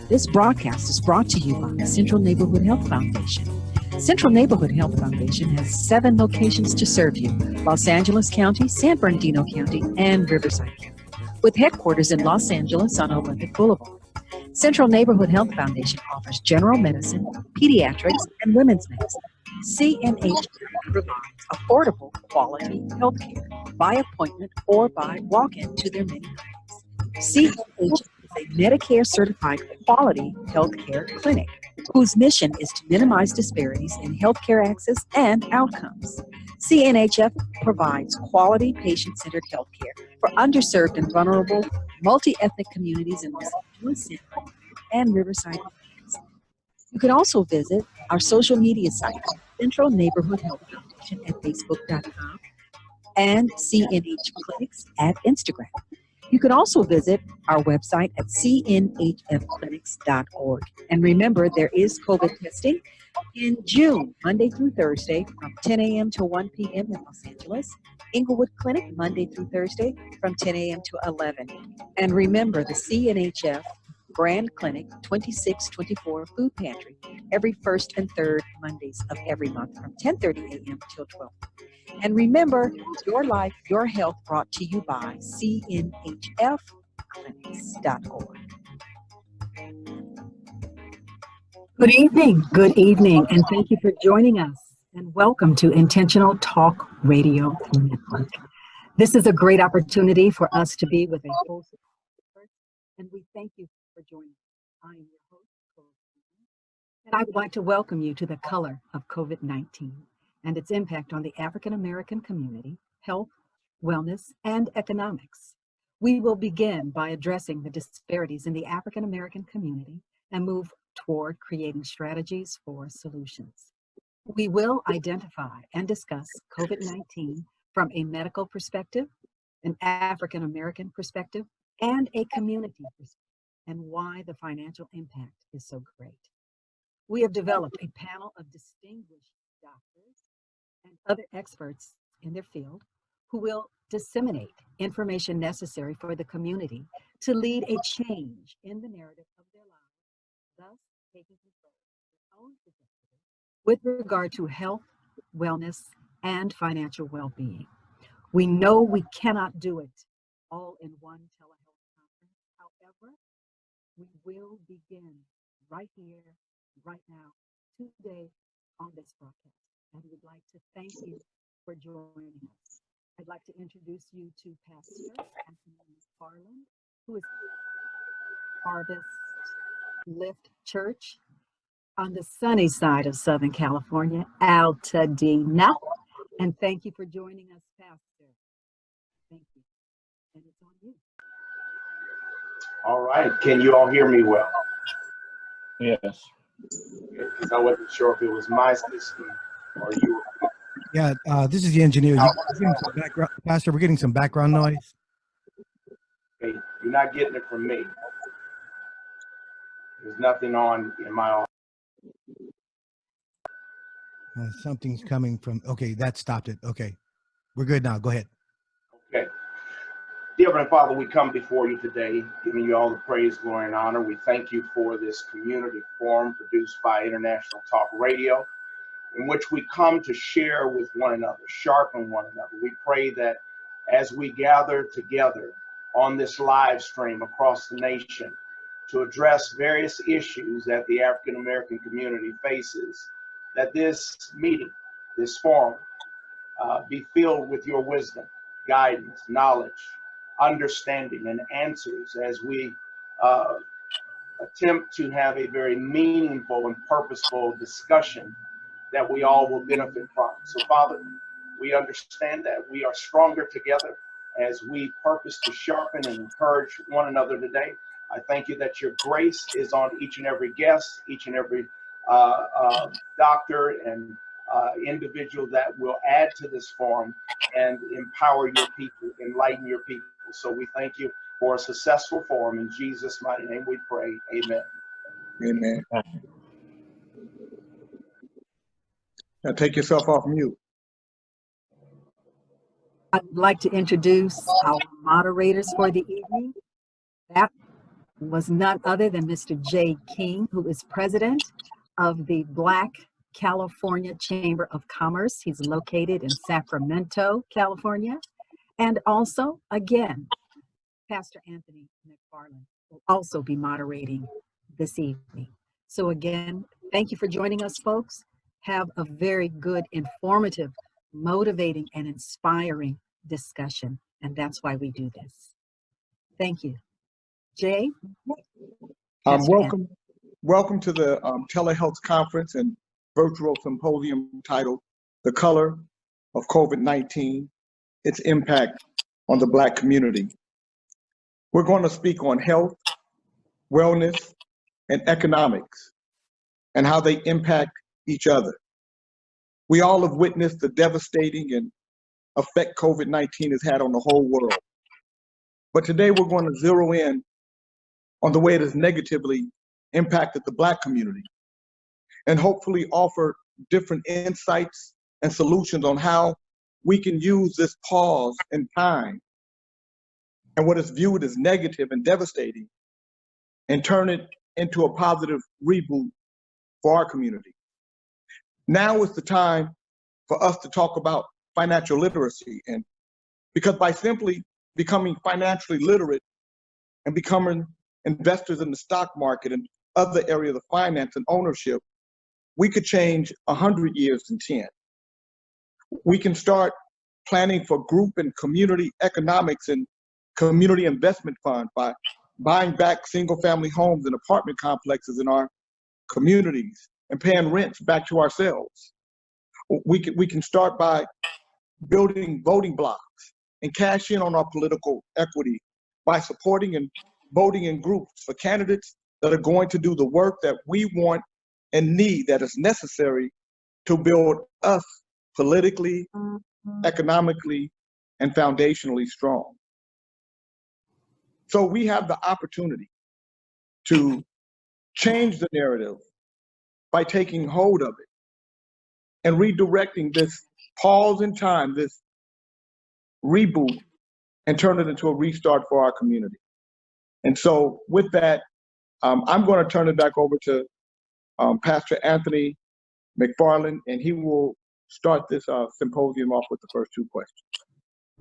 This broadcast is brought to you by the Central Neighborhood Health Foundation. Central Neighborhood Health Foundation has 7 locations to serve you: Los Angeles County, San Bernardino County, and Riverside County, with headquarters in Los Angeles on Olympic Boulevard. Central Neighborhood Health Foundation offers general medicine, pediatrics, and women's medicine. CNH provides affordable, quality health care by appointment or by walk-in to their many clinics. CNH is a Medicare-certified quality health care clinic whose mission is to minimize disparities in healthcare access and outcomes. CNHF provides quality, patient-centered health care for underserved and vulnerable multi-ethnic communities in Los Angeles, San Francisco, and Riverside. You can also visit our social media site, Central Neighborhood Health Foundation at Facebook.com and CNH Clinics at Instagram. You can also visit our website at cnhfclinics.org. And remember, there is COVID testing in June, Monday through Thursday, from 10 a.m. to 1 p.m. in Los Angeles. Inglewood Clinic, Monday through Thursday, from 10 a.m. to 11. And remember, the CNHF Grand Clinic 2624 Food Pantry every first and third Mondays of every month from 10:30 a.m. till 12. And remember, your life, your health, brought to you by cnhfclinics.org. Good evening, and thank you for joining us. And welcome to Intentional Talk Radio Network. This is a great opportunity for us to be with a host of experts, and we thank you for joining us. I am your host, and I would like to welcome you to the color of COVID-19 and its impact on the African American community, health, wellness, and economics. We will begin by addressing the disparities in the African American community and move toward creating strategies for solutions. We will identify and discuss COVID-19 from a medical perspective, an African American perspective, and a community perspective, and why the financial impact is so great. We have developed a panel of distinguished doctors and other experts in their field who will disseminate information necessary for the community to lead a change in the narrative of their lives, thus taking control of their own trajectory with regard to health, wellness, and financial well-being. We know we cannot do it all in one telehealth conference. However, we will begin right here, right now, today on this broadcast. And we'd like to thank you for joining us. I'd like to introduce you to Pastor Anthony McFarland, who is Harvest Lift Church on the sunny side of Southern California, Altadena. And thank you for joining us, Pastor. Thank you. And it's on you. All right. Can you all hear me well? Yes. Because I wasn't sure if it was my system or you. Yeah, this is the engineer. Pastor, we're getting some background noise. Okay, you're not getting it from me. There's nothing on in my office. Something's coming from, okay, that stopped it. Okay, we're good now. Go ahead. Okay. Dear Heavenly Father, we come before you today, giving you all the praise, glory, and honor. We thank you for this community forum produced by International Talk Radio, in which we come to share with one another, sharpen one another. We pray that as we gather together on this live stream across the nation to address various issues that the African American community faces, that this meeting, this forum, be filled with your wisdom, guidance, knowledge, understanding, and answers as we attempt to have a very meaningful and purposeful discussion that we all will benefit from. So, Father, we understand that we are stronger together as we purpose to sharpen and encourage one another today. I thank you that your grace is on each and every guest, each and every doctor and individual that will add to this forum and empower your people, enlighten your people. So we thank you for a successful forum. In Jesus' mighty name we pray. Amen. Amen. Now take yourself off mute. I'd like to introduce our moderators for the evening. was none other than Mr. Jay King, who is president of the Black California Chamber of Commerce. He's located in Sacramento, California. And also, again, Pastor Anthony McFarland will also be moderating this evening. So again, thank you for joining us, folks. Have a very good, informative, motivating, and inspiring discussion. And that's why we do this. Thank you. Jay? Pastor Welcome to the telehealth conference and virtual symposium titled The Color of COVID-19, Its Impact on the Black Community. We're going to speak on health, wellness, and economics, and how they impact each other. We all have witnessed the devastating and effect COVID-19 has had on the whole world. But today we're going to zero in on the way it has negatively impacted the Black community, and hopefully offer different insights and solutions on how we can use this pause in time and what is viewed as negative and devastating and turn it into a positive reboot for our community. Now is the time for us to talk about financial literacy, and because by simply becoming financially literate and becoming investors in the stock market and other areas of finance and ownership, we could change 100 years in 10. We can start planning for group and community economics and community investment fund by buying back single-family homes and apartment complexes in our communities and paying rents back to ourselves. We can start by building voting blocks and cash in on our political equity by supporting and voting in groups for candidates that are going to do the work that we want and need, that is necessary to build us politically, economically, and foundationally strong. So we have the opportunity to change the narrative by taking hold of it and redirecting this pause in time, this reboot, and turn it into a restart for our community. And so with that, I'm going to turn it back over to Pastor Anthony McFarland, and he will start this symposium off with the first two questions.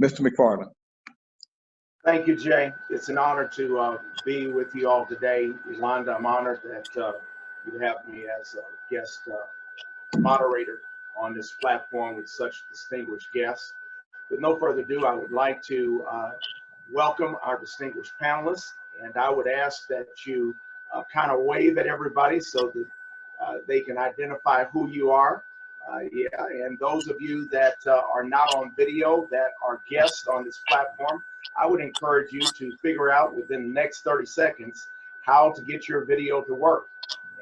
Mr. McFarland. Thank you, Jay. It's an honor to be with you all today. Yolanda, I'm honored that you have me as a guest moderator on this platform with such distinguished guests. With no further ado, I would like to welcome our distinguished panelists, and I would ask that you kind of wave at everybody so that they can identify who you are. And those of you that are not on video, that are guests on this platform, I would encourage you to figure out within the next 30 seconds how to get your video to work.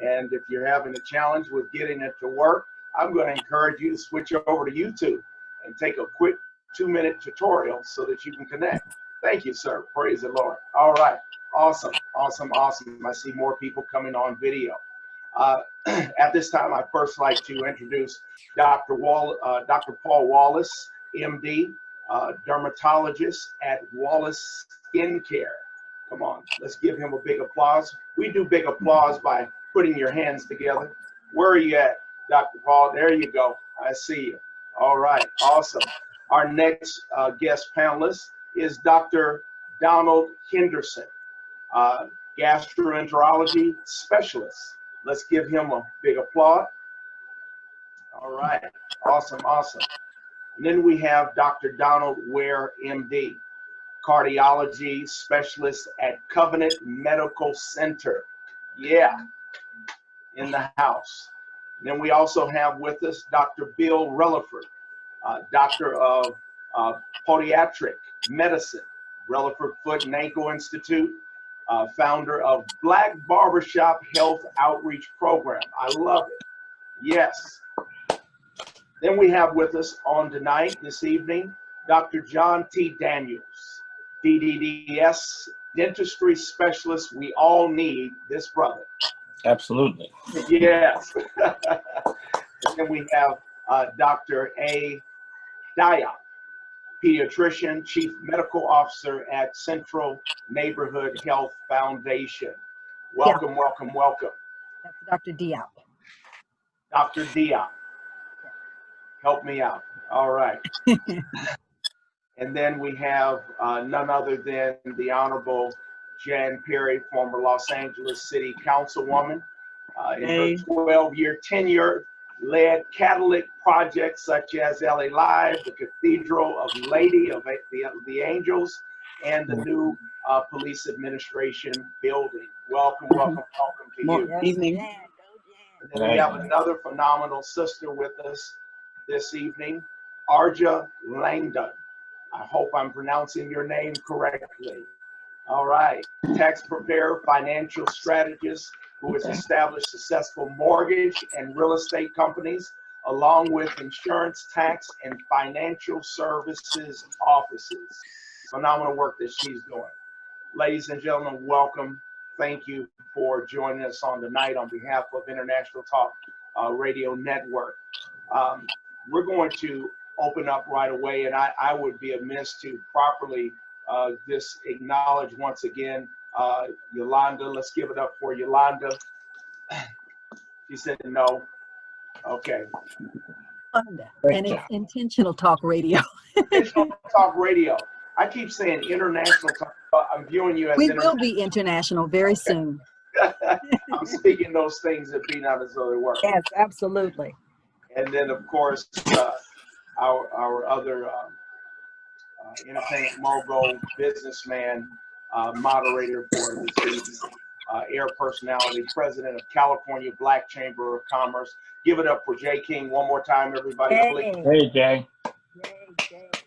And if you're having a challenge with getting it to work, I'm going to encourage you to switch over to YouTube and take a quick 2-minute tutorial so that you can connect. Thank you, sir. Praise the Lord. All right. Awesome. Awesome. Awesome. I see more people coming on video. At this time, I'd first like to introduce Dr. Paul Wallace, MD, dermatologist at Wallace Skincare. Come on, let's give him a big applause. We do big applause by putting your hands together. Where are you at, Dr. Paul? There you go. I see you. All right, awesome. Our next guest panelist is Dr. Donald Henderson, gastroenterology specialist. Let's give him a big applause. All right, awesome, awesome. And then we have Dr. Donald Ware, MD, cardiology specialist at Covenant Medical Center. Yeah, in the house. And then we also have with us Dr. Bill Relaford, doctor of podiatric medicine, Relaford Foot and Ankle Institute, founder of Black Barbershop Health Outreach Program. I love it. Yes. Then we have with us on tonight, this evening, Dr. John T. Daniels, DDDS, dentistry specialist. We all need this brother. Absolutely. Yes. And then we have Dr. A. Diop, pediatrician, chief medical officer at Central Neighborhood Health Foundation. Welcome, welcome, welcome. That's Dr. Diop. Dr. Diop. Help me out. All right. And then we have none other than the Honorable Jan Perry, former Los Angeles City Councilwoman. In her 12-year tenure, led catalytic projects such as LA Live, the Cathedral of Lady of the Angels, and the new police administration building. Welcome, welcome, welcome to you. Good evening. And then we have another phenomenal sister with us this evening, Arja Langdon. I hope I'm pronouncing your name correctly. All right, tax preparer, financial strategist who has established successful mortgage and real estate companies, along with insurance, tax, and financial services offices. Phenomenal work that she's doing. Ladies and gentlemen, welcome. Thank you for joining us on tonight on behalf of International Talk Radio Network. We're going to open up right away, and I would be amiss to properly just acknowledge once again Yolanda. Let's give it up for Yolanda. She said no. Okay. And it's Intentional Talk Radio. Intentional Talk Radio. I keep saying International Talk. I'm viewing you as we will be international very soon. I'm speaking those things that be not as though they were. Yes, absolutely. And then, of course, our other entertainment mogul, businessman, moderator for this evening, air personality, president of California Black Chamber of Commerce. Give it up for Jay King one more time, everybody. Please. Hey, Jay.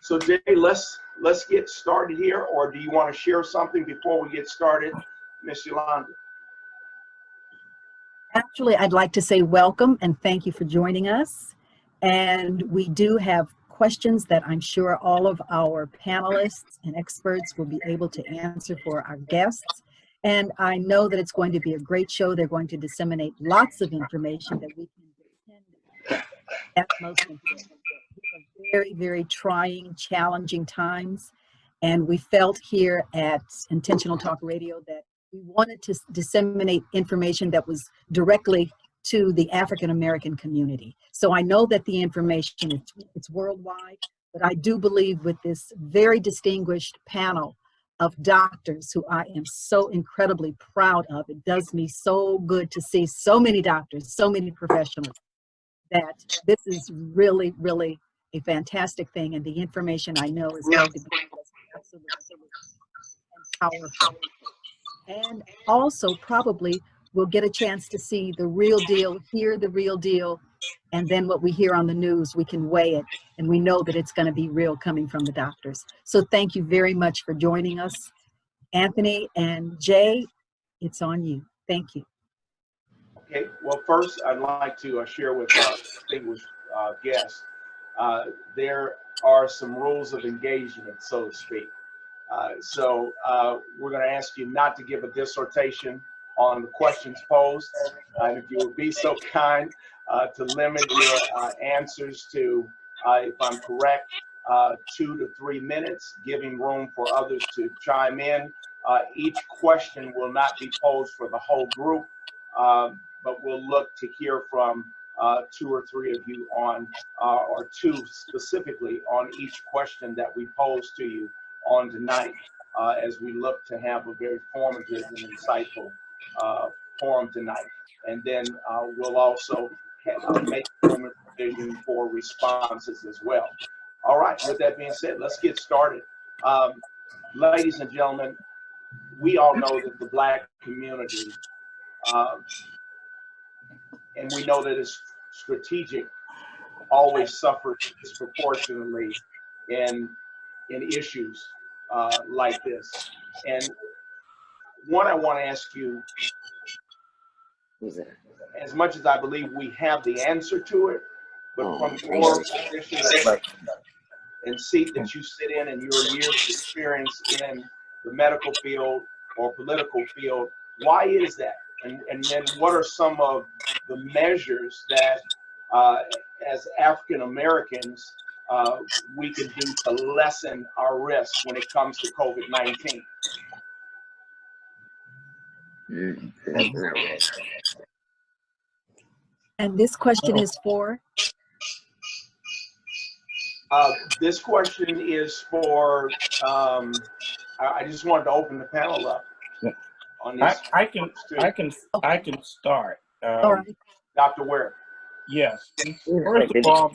So, Jay, let's get started here, or do you want to share something before we get started, Miss Yolanda? Actually, I'd like to say welcome and thank you for joining us. And we do have questions that I'm sure all of our panelists and experts will be able to answer for our guests. And I know that it's going to be a great show. They're going to disseminate lots of information that we can depend on. That's most important. These are very, very trying, challenging times. And we felt here at Intentional Talk Radio that we wanted to disseminate information that was directly to the African American community. So I know that the information it's worldwide, but I do believe with this very distinguished panel of doctors who I am so incredibly proud of. It does me so good to see so many doctors, so many professionals, that this is really, really a fantastic thing. And the information I know is going to be absolutely powerful. And also probably we'll get a chance to see the real deal, hear the real deal, and then what we hear on the news, we can weigh it, and we know that it's going to be real coming from the doctors. So thank you very much for joining us. Anthony and Jay, it's on you. Thank you. Okay, well, first, I'd like to share with our distinguished guests, there are some rules of engagement, so to speak. So we're going to ask you not to give a dissertation on the questions posed. And if you would be so kind to limit your answers to, if I'm correct, 2 to 3 minutes, giving room for others to chime in. Each question will not be posed for the whole group, but we'll look to hear from 2 or 3 of you on, or 2 specifically on each question that we pose to you on tonight, as we look to have a very formative and insightful forum tonight. And then we'll also make room and provision for responses as well. All right, with that being said, let's get started. Ladies and gentlemen, we all know that the Black community, and we know that it's strategic, always suffers disproportionately in issues like this. And one, I want to ask you, as much as I believe we have the answer to it, but from your position and seat that you sit in and your years of experience in the medical field or political field, why is that? And then what are some of the measures that, as African Americans, we can do to lessen our risk when it comes to COVID-19? And this question is for? This question is for, I just wanted to open the panel up on this. I can start. All right. Dr. Ware. Yes. First of all,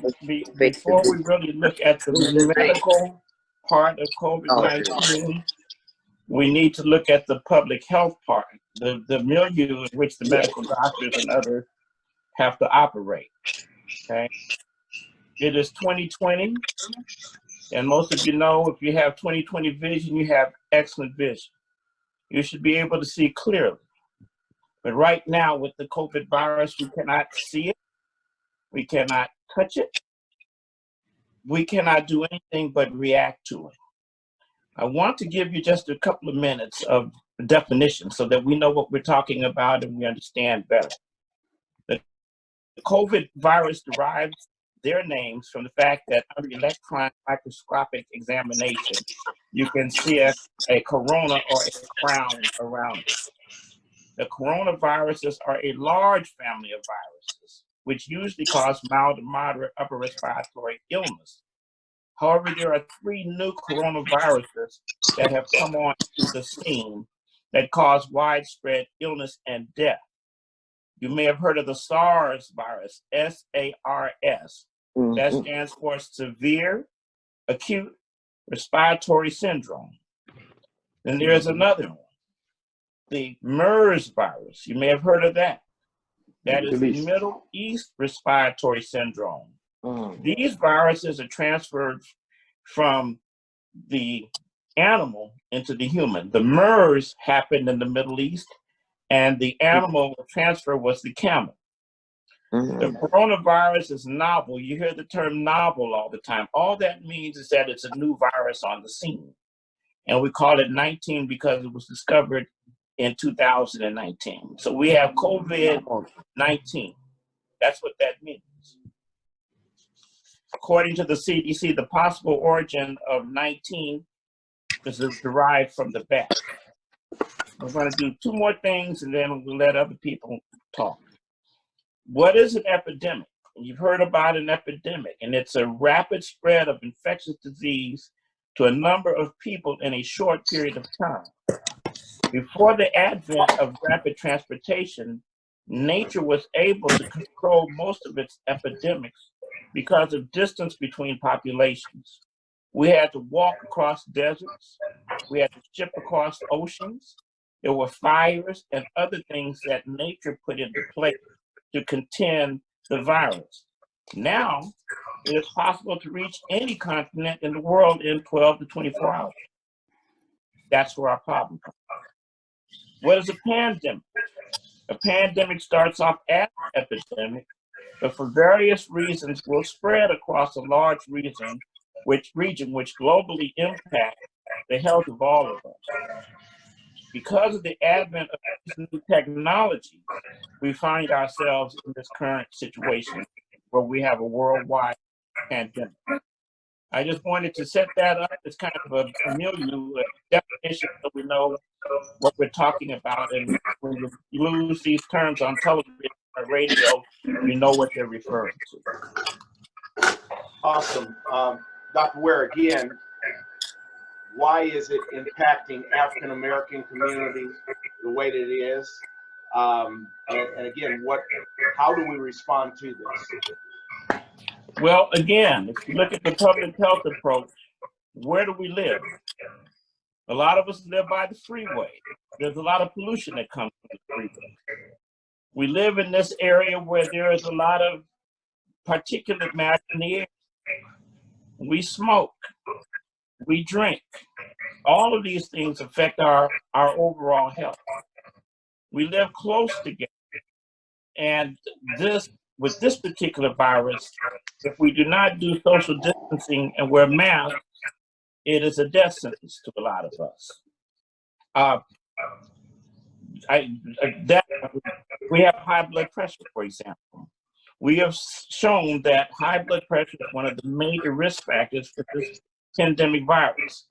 before we really look at the medical part of COVID-19, we need to look at the public health part, the milieu in which the medical doctors and others have to operate. Okay. It is 2020, and most of you know if you have 20/20 vision, you have excellent vision. You should be able to see clearly. But right now with the COVID virus, we cannot see it. We cannot touch it. We cannot do anything but react to it. I want to give you just a couple of minutes of definition so that we know what we're talking about and we understand better. The COVID virus derives their names from the fact that under electron microscopic examination, you can see a corona or a crown around it. The coronaviruses are a large family of viruses, which usually cause mild to moderate upper respiratory illness. However, there are 3 new coronaviruses that have come on to the scene that cause widespread illness and death. You may have heard of the SARS virus, SARS. That stands for Severe Acute Respiratory Syndrome. Then there's another one, the MERS virus. You may have heard of that. That is the Middle East Respiratory Syndrome. These viruses are transferred from the animal into the human. The MERS happened in the Middle East, and the animal transfer was the camel. The coronavirus is novel. You hear the term novel all the time. All that means is that it's a new virus on the scene. And we call it 19 because it was discovered in 2019. So we have COVID-19. That's what that means. According to the CDC, the possible origin of 19 is derived from the bat. We're going to do 2 more things and then we'll let other people talk. What is an epidemic? You've heard about an epidemic, and it's a rapid spread of infectious disease to a number of people in a short period of time. Before the advent of rapid transportation, nature was able to control most of its epidemics because of distance between populations. We had to walk across deserts. We had to ship across oceans. There were fires and other things that nature put into place to contend the virus. Now, it is possible to reach any continent in the world in 12 to 24 hours. That's where our problem comes from. What is a pandemic? A pandemic starts off as an epidemic, but for various reasons will spread across a large region which globally impacts the health of all of us. Because of the advent of this new technology, we find ourselves in this current situation where we have a worldwide pandemic. I just wanted to set that up as kind of a milieu, a definition, so we know what we're talking about. And when you lose these terms on television or radio, you know what they're referring to. Awesome. Dr. Ware, again, why is it impacting African-American communities the way that it is? And again, how do we respond to this? Well, again, if you look at the public health approach, where do we live? A lot of us live by the freeway. There's a lot of pollution that comes from the freeway. We live in this area where there is a lot of particulate matter in the air. We smoke. We drink. All of these things affect our overall health. We live close together. And with this particular virus, if we do not do social distancing and wear masks, it is a death sentence to a lot of us. We have high blood pressure, for example. we have shown that high blood pressure is one of the major risk factors for this pandemic virus.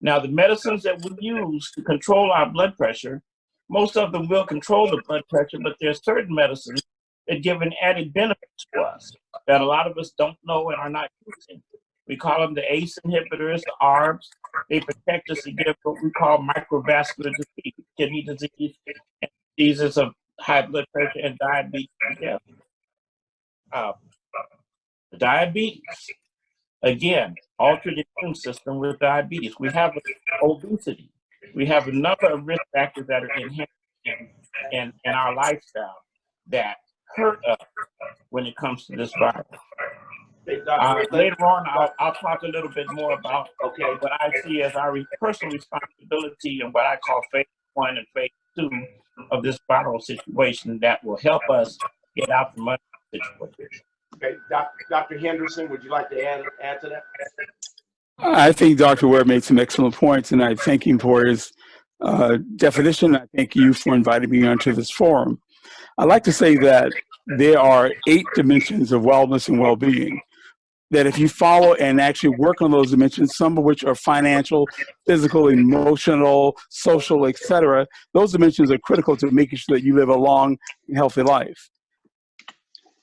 Now, the medicines that we use to control our blood pressure, most of them will control the blood pressure, but there are certain medicines that give an added benefit to us that a lot of us don't know and are not using. We call them the ACE inhibitors, the ARBs. They protect us against what we call microvascular disease, kidney disease, and diseases of high blood pressure and diabetes together. Diabetes, again, altered immune system with diabetes. We have obesity. We have a number of risk factors that are inherent in our lifestyle that hurt us when it comes to this virus. Later on, I'll talk a little bit more about what I see as our personal responsibility and what I call phase 1 and phase 2 of this viral situation that will help us get out from under the situation. Okay, Dr. Henderson, would you like to add to that? I think Dr. Ware made some excellent points, and I thank him for his definition. I thank you for inviting me onto this forum. I'd like to say that there are 8 dimensions of wellness and well-being that if you follow and actually work on those dimensions, some of which are financial, physical, emotional, social, etc., those dimensions are critical to making sure that you live a long and healthy life.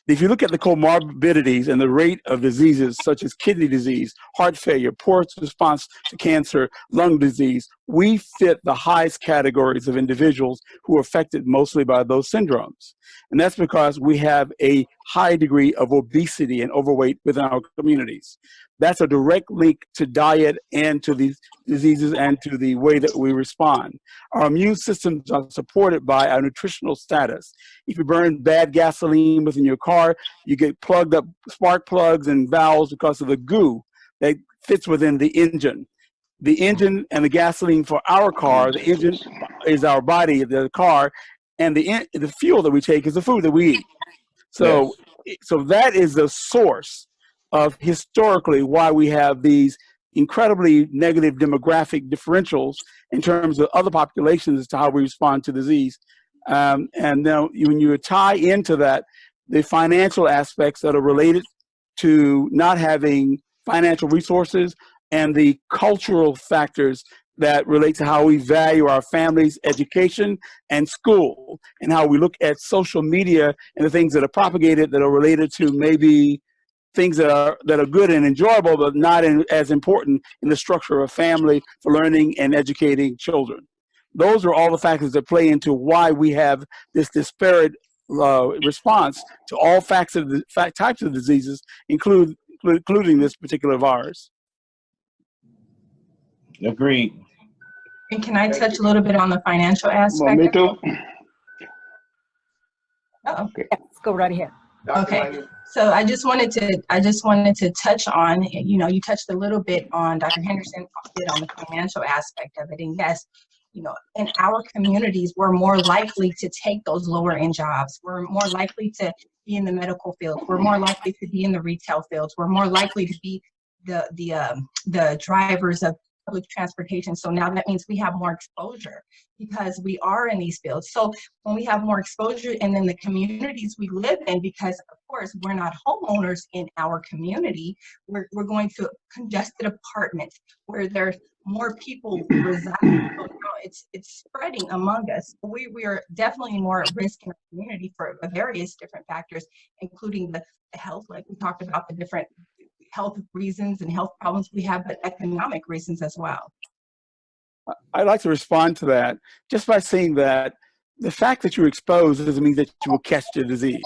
If you look at the comorbidities and the rate of diseases such as kidney disease, heart failure, poor response to cancer, lung disease, we fit the highest categories of individuals who are affected mostly by those syndromes. And that's because we have a high degree of obesity and overweight within our communities. That's a direct link to diet and to these diseases and to the way that we respond. Our immune systems are supported by our nutritional status. If you burn bad gasoline within your car, you get plugged up spark plugs and valves because of the goo that fits within the engine. The engine and the gasoline for our car, the engine is our body, the car, and the fuel that we take is the food that we eat. So, so that is the source of historically why we have these incredibly negative demographic differentials in terms of other populations as to how we respond to disease. And now when you tie into that, the financial aspects that are related to not having financial resources and the cultural factors that relate to how we value our families' education and school, and how we look at social media and the things that are propagated that are related to maybe things that are good and enjoyable, but not as important in the structure of family for learning and educating children. Those are all the factors that play into why we have this disparate response to all types of diseases, including this particular virus. Agreed. And can I touch a little bit on the financial aspect? Okay, let's go right ahead. Okay, so I just wanted to touch on, you touched a little bit on, Dr. Henderson did, on the financial aspect of it. And yes, in our communities, we're more likely to take those lower end jobs. We're more likely to be in the medical field. We're more likely to be in the retail fields. We're more likely to be the drivers of public transportation. So now that means we have more exposure because we are in these fields. So when we have more exposure, and then the communities we live in, because of course we're not homeowners in our community, we're going to congested apartments where there's more people residing. So it's spreading among us. We are definitely more at risk in our community for various different factors, including the health, like we talked about, the different health reasons and health problems we have, but economic reasons as well. I'd like to respond to that just by saying that the fact that you're exposed doesn't mean that you will catch the disease.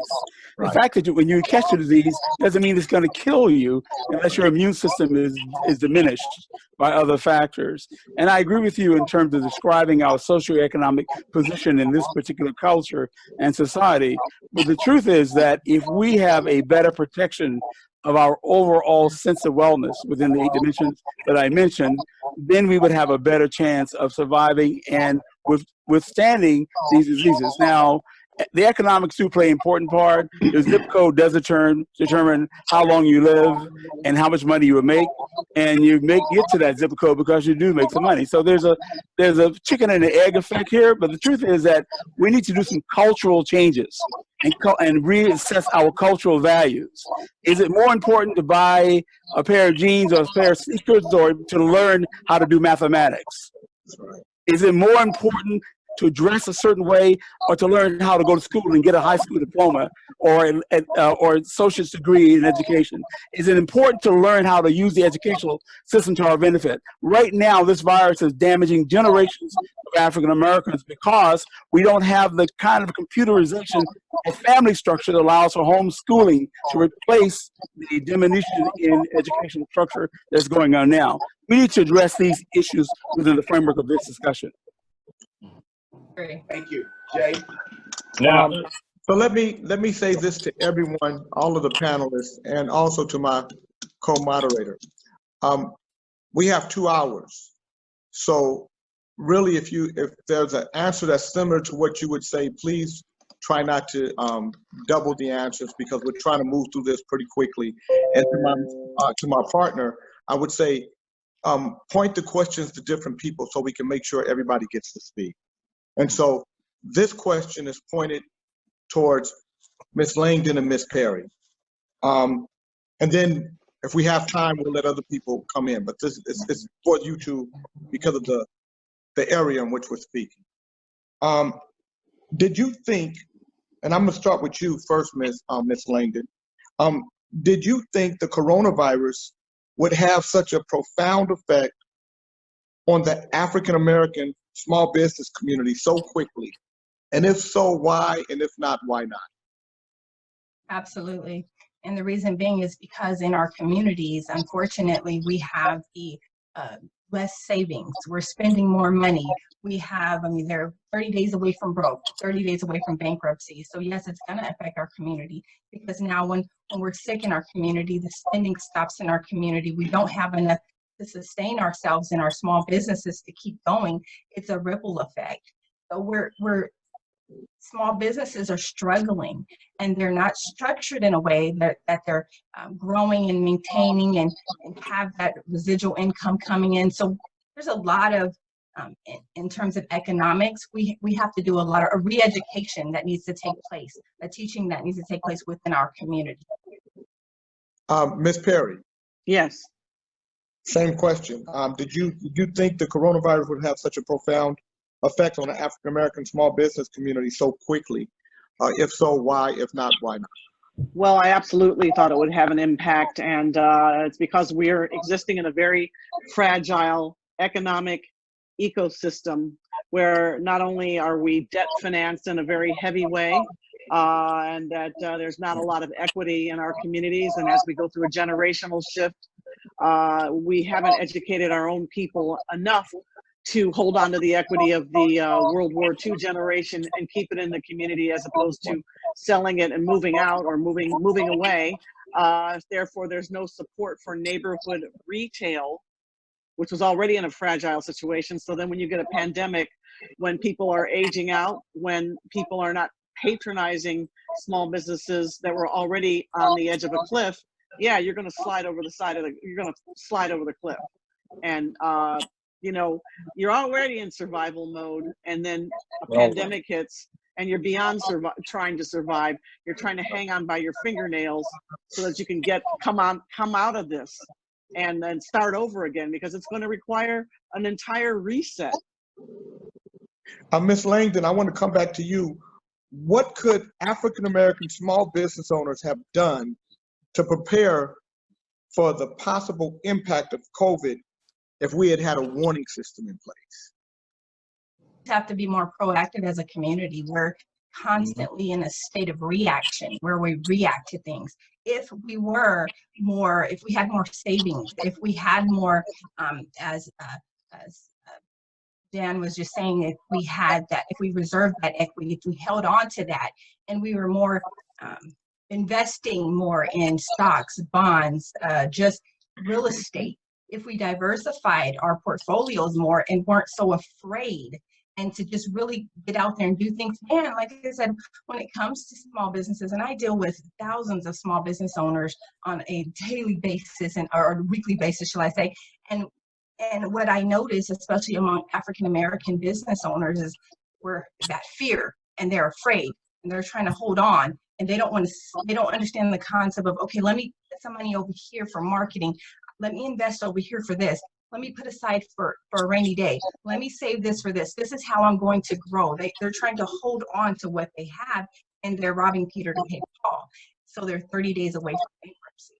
Right. The fact that when you catch the disease doesn't mean it's going to kill you unless your immune system is diminished by other factors. And I agree with you in terms of describing our socioeconomic position in this particular culture and society. But the truth is that if we have a better protection of our overall sense of wellness within the 8 dimensions that I mentioned, then we would have a better chance of surviving and withstanding these diseases. Now, the economics do play an important part. The zip code does determine how long you live and how much money you will make, and you get to that zip code because you do make some money. So there's a chicken and the egg effect here, but the truth is that we need to do some cultural changes and reassess our cultural values. Is it more important to buy a pair of jeans or a pair of sneakers or to learn how to do mathematics? Is it more important to dress a certain way or to learn how to go to school and get a high school diploma or associate's degree in education? Is it important to learn how to use the educational system to our benefit? Right now, this virus is damaging generations of African Americans because we don't have the kind of computerization of family structure that allows for homeschooling to replace the diminution in educational structure that's going on now. We need to address these issues within the framework of this discussion. Thank you. Jay? Now, So let me say this to everyone, all of the panelists, and also to my co-moderator. We have 2 hours. So really, if there's an answer that's similar to what you would say, please try not to double the answers, because we're trying to move through this pretty quickly. And to my partner, I would say, point the questions to different people so we can make sure everybody gets to speak. And so this question is pointed towards Ms. Langdon and Ms. Perry. And then if we have time, we'll let other people come in. But this is for you two because of the area in which we're speaking. Did you think, and I'm gonna start with you first, Ms. Langdon. Did you think the coronavirus would have such a profound effect on the African-American small business community so quickly? And if so, why? And if not, why not? Absolutely. And the reason being is because in our communities, unfortunately, we have the less savings. We're spending more money. We have, they're 30 days away from broke, 30 days away from bankruptcy. So yes, it's going to affect our community, because now when we're sick in our community, the spending stops in our community. We don't have enough to sustain ourselves and our small businesses to keep going. It's a ripple effect. So small businesses are struggling, and they're not structured in a way that they're growing and maintaining and have that residual income coming in. So there's a lot of, in terms of economics, we have to do a lot of a re-education that needs to take place, a teaching that needs to take place within our community. Ms. Perry. Yes. Same question. Did you think the coronavirus would have such a profound effect on the African American small business community so quickly? If so, why? If not, why not? Well, I absolutely thought it would have an impact, and it's because we're existing in a very fragile economic ecosystem where not only are we debt financed in a very heavy way, and that there's not a lot of equity in our communities, and as we go through a generational shift, we haven't educated our own people enough to hold on to the equity of the World War II generation and keep it in the community, as opposed to selling it and moving out or moving away. Therefore, there's no support for neighborhood retail, which was already in a fragile situation. So then when you get a pandemic, when people are aging out, when people are not patronizing small businesses that were already on the edge of a cliff, yeah, you're going to slide over the cliff. And you know, you're already in survival mode, and then a pandemic hits and you're beyond trying to survive. You're trying to hang on by your fingernails so that you can come out of this and then start over again, because it's going to require an entire reset. Ms. Langdon, I want to come back to you. What could African American small business owners have done to prepare for the possible impact of COVID if we had had a warning system in place? We have to be more proactive as a community. We're constantly in a state of reaction where we react to things. If we had more savings, if we had more, as Dan was just saying, if we reserved that equity, if we held on to that, and we were more investing more in stocks, bonds, just real estate, if we diversified our portfolios more and weren't so afraid, and to just really get out there and do things. And like I said, when it comes to small businesses, and I deal with thousands of small business owners on a daily basis or weekly basis, shall I say, and what I notice, especially among African American business owners, is that fear, and they're afraid. and they're trying to hold on, and they don't understand the concept of, okay, let me put some money over here for marketing. Let me invest over here for this. Let me put aside for a rainy day. Let me save this for this. This is how I'm going to grow. They're trying to hold on to what they have, and they're robbing Peter to pay Paul. So they're 30 days away from bankruptcy.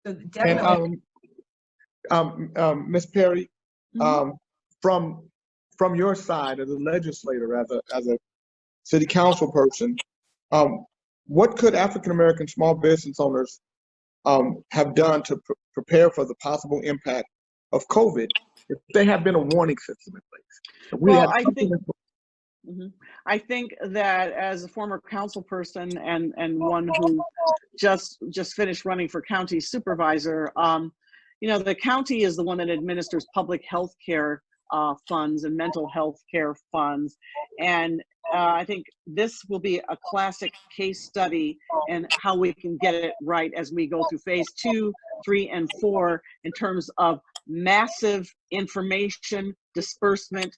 So definitely. And Ms. Perry, from your side as a legislator, as a city council person, what could African American small business owners have done to prepare for the possible impact of COVID if they have been a warning system in place? Well, I think that as a former council person and one who just finished running for county supervisor, you know, the county is the one that administers public health care funds and mental health care funds. And I think this will be a classic case study in how we can get it right as we go through phase 2, 3, and 4 in terms of massive information disbursement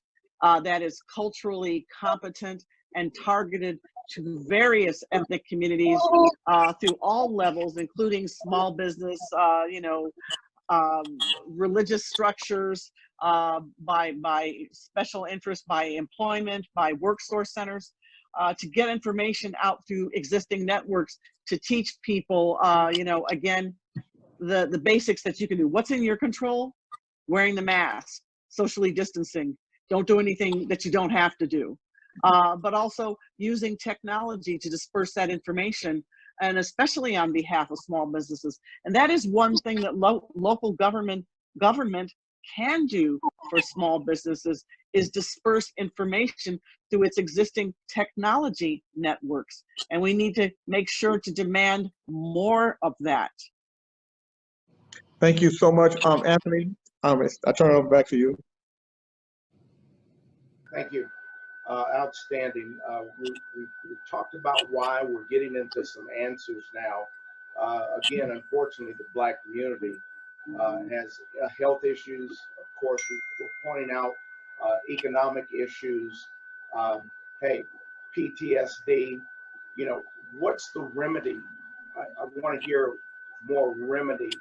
that is culturally competent and targeted to various ethnic communities through all levels, including small business, you know, religious structures, by special interest, by employment, by work source centers, to get information out through existing networks to teach people, you know, again, the basics that you can do. What's in your control? Wearing the mask, socially distancing. Don't do anything that you don't have to do. But also using technology to disperse that information, and especially on behalf of small businesses. And that is one thing that local government can do for small businesses, is disperse information through its existing technology networks. And we need to make sure to demand more of that. Thank you so much, Anthony. I turn it over back to you. Thank you. Outstanding. We've talked about why we're getting into some answers now. Again, unfortunately, the Black community has health issues. Of course, we're pointing out economic issues. Hey, PTSD. You know, what's the remedy? I want to hear more remedy.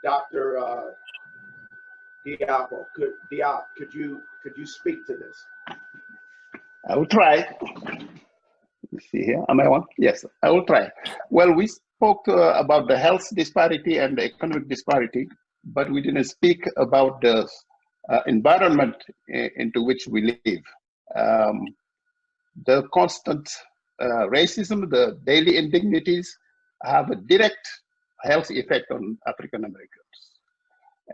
Dr. Diop, could you speak to this? I will try. Let me see here. Am I on? Yes, I will try. Well, we spoke about the health disparity and the economic disparity, but we didn't speak about the environment into which we live. The constant racism, the daily indignities have a direct health effect on African Americans.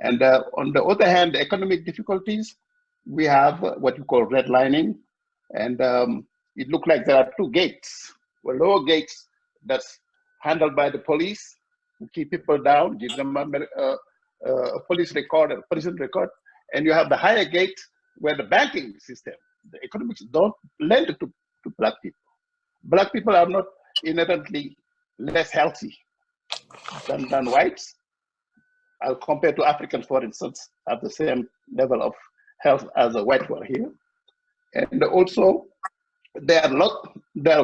And on the other hand, the economic difficulties, we have what you call redlining. And it looked like there are two gates, lower gates that's handled by the police, to keep people down, give them a police record, a prison record. And you have the higher gate where the banking system, the economics don't lend to Black people. Black people are not inherently less healthy than whites. I'll compare to Africans, for instance, have the same level of health as a white one here. And also, they are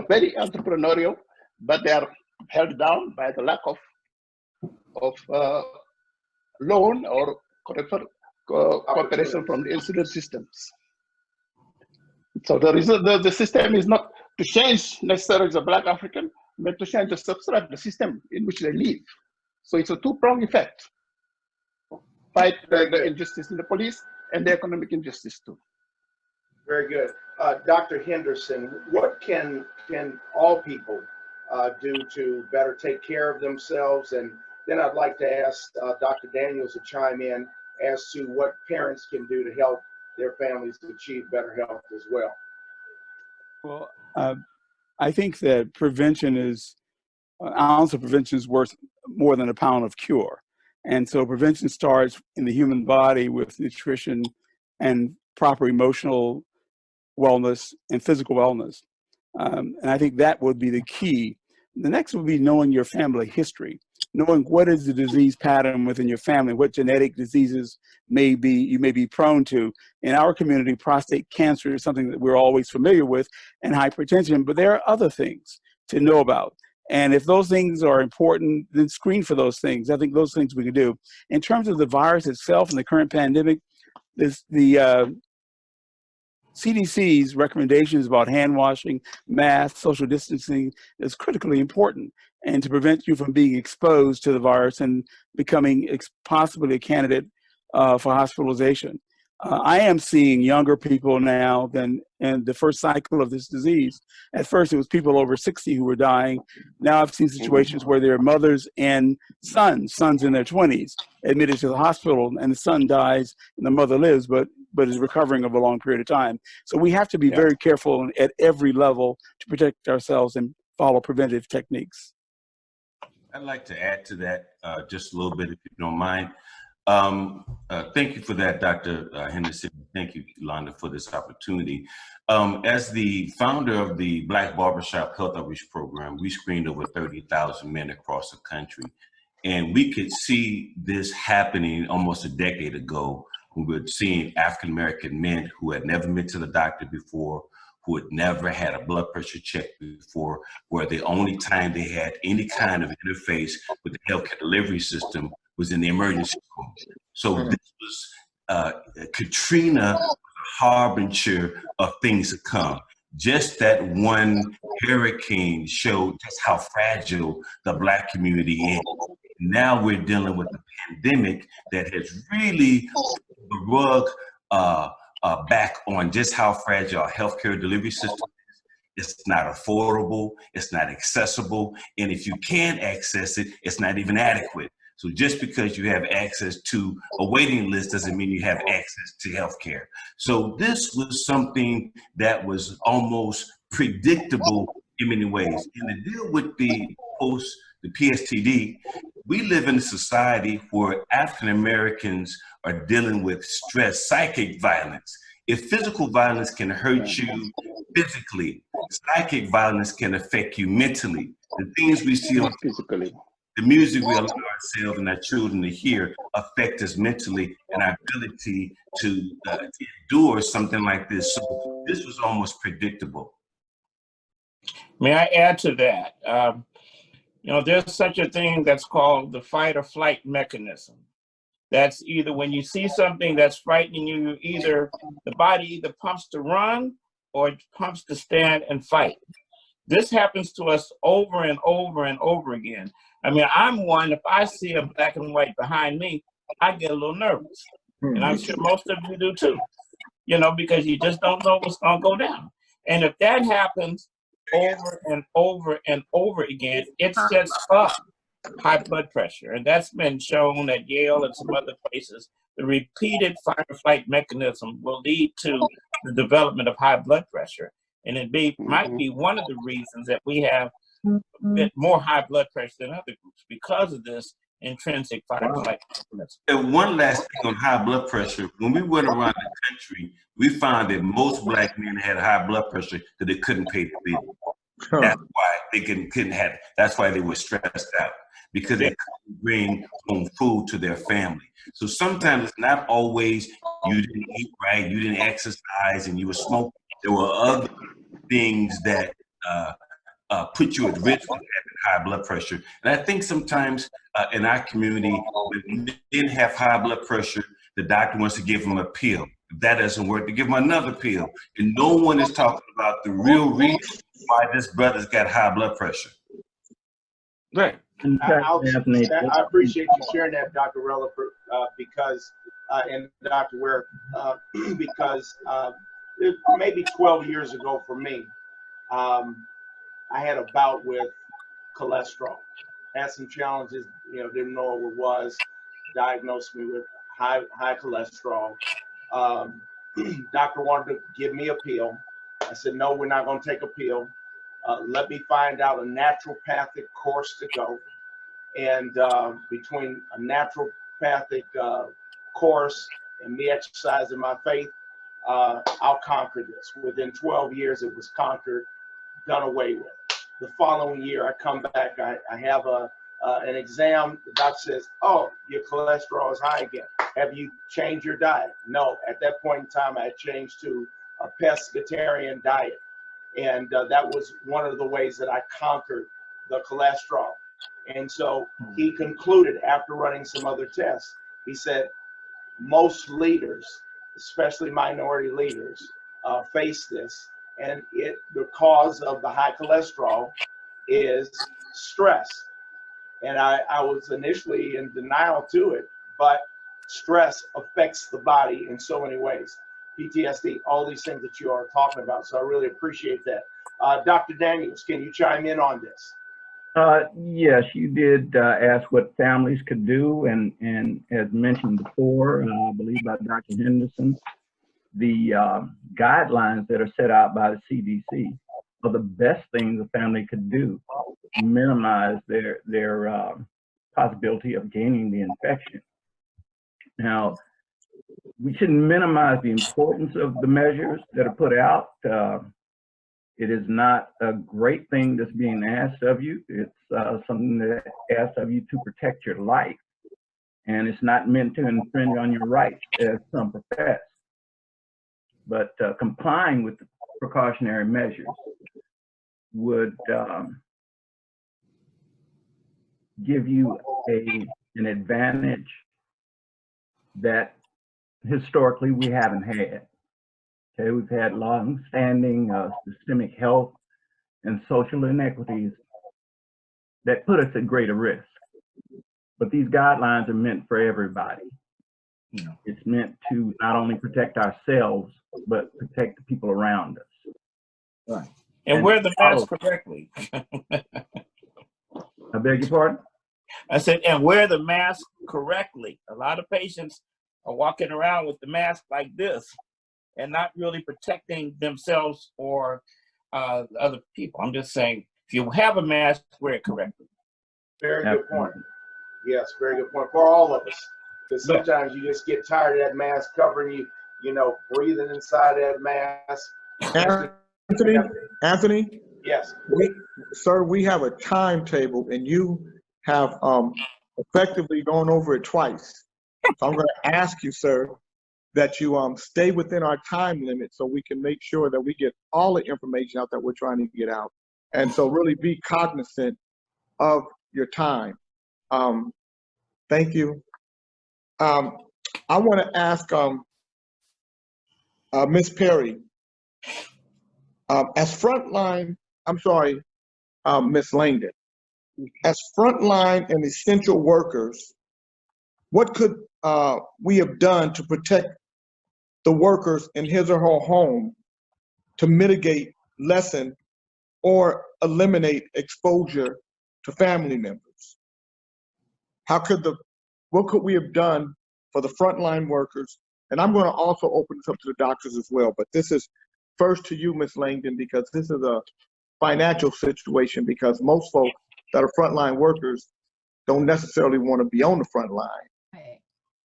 very entrepreneurial, but they are held down by the lack of loan or cooperation from the institutional systems. So the system is not to change necessarily the Black African, but to change the substrate, the system in which they live. So it's a two-pronged effect. Fight the injustice in the police and the economic injustice too. Very good. Dr. Henderson, what can all people do to better take care of themselves? And then I'd like to ask Dr. Daniels to chime in as to what parents can do to help their families to achieve better health as well. Well, I think that prevention is, an ounce of prevention is worth more than a pound of cure. And so prevention starts in the human body with nutrition and proper emotional wellness and physical wellness. And I think that would be the key. The next would be knowing your family history. knowing what is the disease pattern within your family, what genetic diseases you may be prone to. In our community, prostate cancer is something that we're always familiar with, and hypertension, but there are other things to know about. And if those things are important, then screen for those things. I think those things we can do. In terms of the virus itself and the current pandemic, the CDC's recommendations about hand washing, masks, social distancing is critically important, and to prevent you from being exposed to the virus and becoming possibly a candidate for hospitalization. I am seeing younger people now than in the first cycle of this disease. At first, it was people over 60 who were dying. Now I've seen situations where there are mothers and sons in their 20s, admitted to the hospital, and the son dies and the mother lives, but is recovering over a long period of time. So we have to be very careful at every level to protect ourselves and follow preventive techniques. I'd like to add to that just a little bit, if you don't mind. Thank you for that, Dr. Henderson. Thank you, Yolanda, for this opportunity. As the founder of the Black Barbershop Health Outreach Program, we screened over 30,000 men across the country. And we could see this happening almost a decade ago when we were seeing African-American men who had never been to the doctor before, who had never had a blood pressure check before, where the only time they had any kind of interface with the healthcare delivery system was in the emergency room. So this was Katrina, harbinger of things to come. Just that one hurricane showed just how fragile the Black community is. Now we're dealing with a pandemic that has really put the rug back on just how fragile our healthcare delivery system is. It's not affordable, it's not accessible, and if you can access it, it's not even adequate. So just because you have access to a waiting list doesn't mean you have access to healthcare. So this was something that was almost predictable in many ways. And to deal with the PSTD, we live in a society where African Americans are dealing with stress, psychic violence. If physical violence can hurt you physically, psychic violence can affect you mentally. The things we see on physically, the music we allow ourselves and our children to hear affect us mentally and our ability to endure something like this. So this was almost predictable. May I add to that? There's such a thing that's called the fight or flight mechanism. That's either when you see something that's frightening you, the body either pumps to run or it pumps to stand and fight. This happens to us over and over and over again. I mean, I'm one, if I see a black and white behind me, I get a little nervous. And I'm sure most of you do too, because you just don't know what's gonna go down. And if that happens over and over and over again, it sets up high blood pressure. And that's been shown at Yale and some other places. The repeated fight or flight mechanism will lead to the development of high blood pressure. And it might be one of the reasons that we have a bit more high blood pressure than other groups because of this intrinsic fight or flight mechanism. And one last thing on high blood pressure. When we went around the country, we found that most Black men had high blood pressure that they couldn't pay the bill. That's why they couldn't have it. That's why they were stressed out, because they couldn't bring home food to their family. So sometimes it's not always you didn't eat right, you didn't exercise, and you were smoking. There were other things that put you at risk of having high blood pressure. And I think sometimes in our community, when men didn't have high blood pressure, the doctor wants to give them a pill. If that doesn't work, to give them another pill. And no one is talking about the real reason why this brother's got high blood pressure. Right. I appreciate you sharing that, Dr. Rutherford, because, and Dr. Ware, because maybe 12 years ago for me, I had a bout with cholesterol. Had some challenges, didn't know what it was. Diagnosed me with high cholesterol. Doctor wanted to give me a pill. I said, no, we're not going to take a pill. Let me find out a naturopathic course to go. And between a naturopathic course and me exercising my faith, I'll conquer this. Within 12 years, it was conquered, done away with. The following year, I come back, I have a an exam, the doctor says, oh, your cholesterol is high again. Have you changed your diet? No. At that point in time, I had changed to a pescatarian diet. And that was one of the ways that I conquered the cholesterol. And so he concluded after running some other tests, he said, most leaders, especially minority leaders, face this. And the cause of the high cholesterol is stress. And I was initially in denial to it, but stress affects the body in so many ways. PTSD, all these things that you are talking about. So I really appreciate that. Dr. Daniels, can you chime in on this? Yes, you did ask what families could do, and as mentioned before, I believe by Dr. Henderson, the guidelines that are set out by the CDC are the best things a family could do to minimize their possibility of gaining the infection. Now, we shouldn't minimize the importance of the measures that are put out. It is not a great thing that's being asked of you. It's something that asks of you to protect your life. And it's not meant to infringe on your rights, as some profess. But complying with the precautionary measures would give you an advantage that historically we haven't had. Okay, we've had long-standing systemic health and social inequities that put us at greater risk. But these guidelines are meant for everybody. It's meant to not only protect ourselves, but protect the people around us. Right. And wear the mask correctly. I beg your pardon? I said, and wear the mask correctly. A lot of patients are walking around with the mask like this and not really protecting themselves or other people. I'm just saying, if you have a mask, wear it correctly. Very good point. Yes, very good point for all of us. Because sometimes you just get tired of that mask covering you, you know, breathing inside that mask. Anthony? Yes. Sir, we have a timetable and you have effectively gone over it twice. So I'm going to ask you, sir, that you stay within our time limit so we can make sure that we get all the information out that we're trying to get out. And so really be cognizant of your time. Thank you. I want to ask Ms. Perry, as frontline, Ms. Langdon, as frontline and essential workers, what could we have done to protect the workers in his or her home to mitigate, lessen, or eliminate exposure to family members? What could we have done for the frontline workers? And I'm going to also open this up to the doctors as well, but this is first to you, Ms. Langdon, because this is a financial situation, because most folks that are frontline workers don't necessarily want to be on the front line. Right.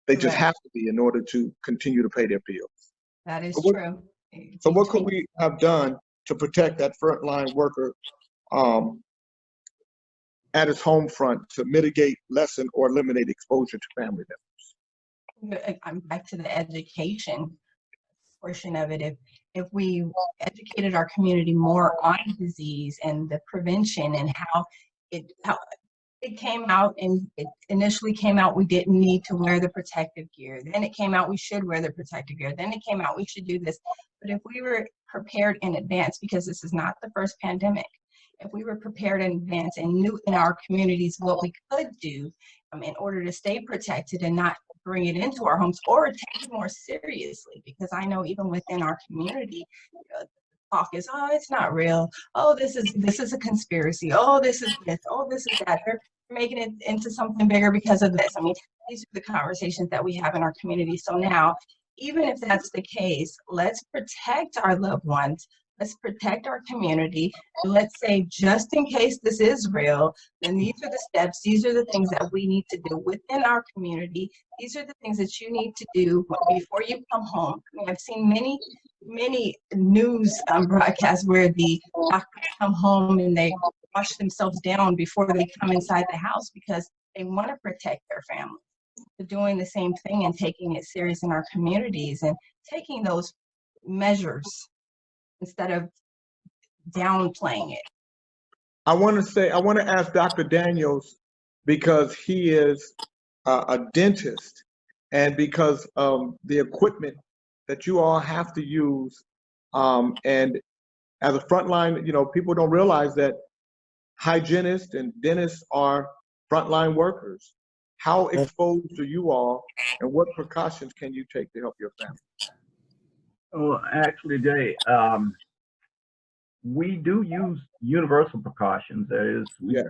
They just have to be in order to continue to pay their bills. That is true. So what could we have done to protect that frontline worker at his home front to mitigate, lessen, or eliminate exposure to family members? I'm back to the education portion of it. If we educated our community more on disease and the prevention and how it came out, and it initially came out we didn't need to wear the protective gear. Then it came out we should wear the protective gear. Then it came out we should do this. But if we were prepared in advance, because this is not the first pandemic, if we were prepared in advance and knew in our communities what we could do in order to stay protected and not bring it into our homes or take it more seriously, because I know even within our community, talk is, oh, it's not real. Oh, this is a conspiracy. Oh, this is this. Oh, this is that. They're making it into something bigger because of this. I mean, these are the conversations that we have in our community. So now, even if that's the case, let's protect our loved ones. Let's protect our community. And let's say, just in case this is real, then these are the steps. These are the things that we need to do within our community. These are the things that you need to do before you come home. I mean, I've seen many news broadcasts where the doctors come home and they wash themselves down before they come inside the house because they want to protect their family. So doing the same thing and taking it serious in our communities and taking those measures instead of downplaying it. I want to ask Dr. Daniels, because he is a dentist, and because the equipment that you all have to use, and as a frontline, people don't realize that hygienists and dentists are frontline workers. How exposed are you all, and what precautions can you take to help your family? Well, actually, Jay, we do use universal precautions. That is, we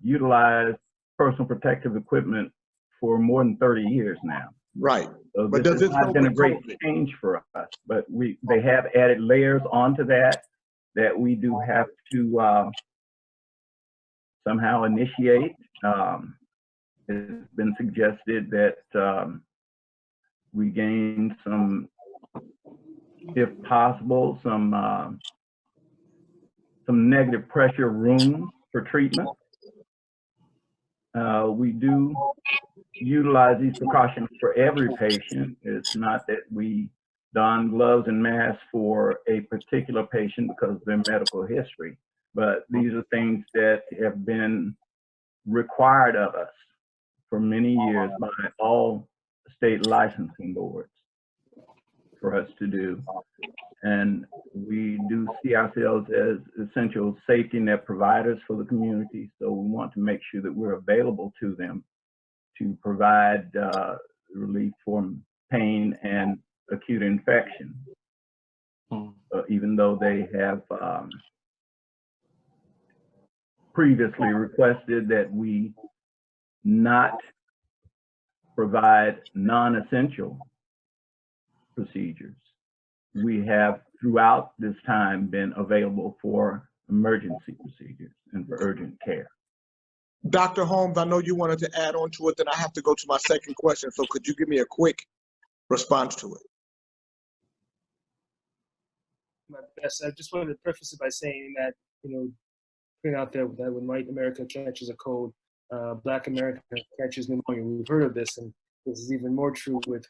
utilize personal protective equipment for more than 30 years now. Right. So But this does has this not help been a with great COVID? change for us, but they have added layers onto that we do have to somehow initiate. It's been suggested that we gain some, if possible, some negative pressure rooms for treatment. We do utilize these precautions for every patient. It's not that we don gloves and masks for a particular patient because of their medical history, but these are things that have been required of us for many years by all state licensing boards for us to do. And we do see ourselves as essential safety net providers for the community. So we want to make sure that we're available to them to provide relief from pain and acute infection, even though they have previously requested that we not provide non-essential procedures. We have throughout this time been available for emergency procedures and for urgent care. Dr. Holmes, I know you wanted to add on to it, then I have to go to my second question. So could you give me a quick response to it? My best. I just wanted to preface it by saying that, putting out there that when white America catches a cold, Black America catches pneumonia. We've heard of this, and this is even more true with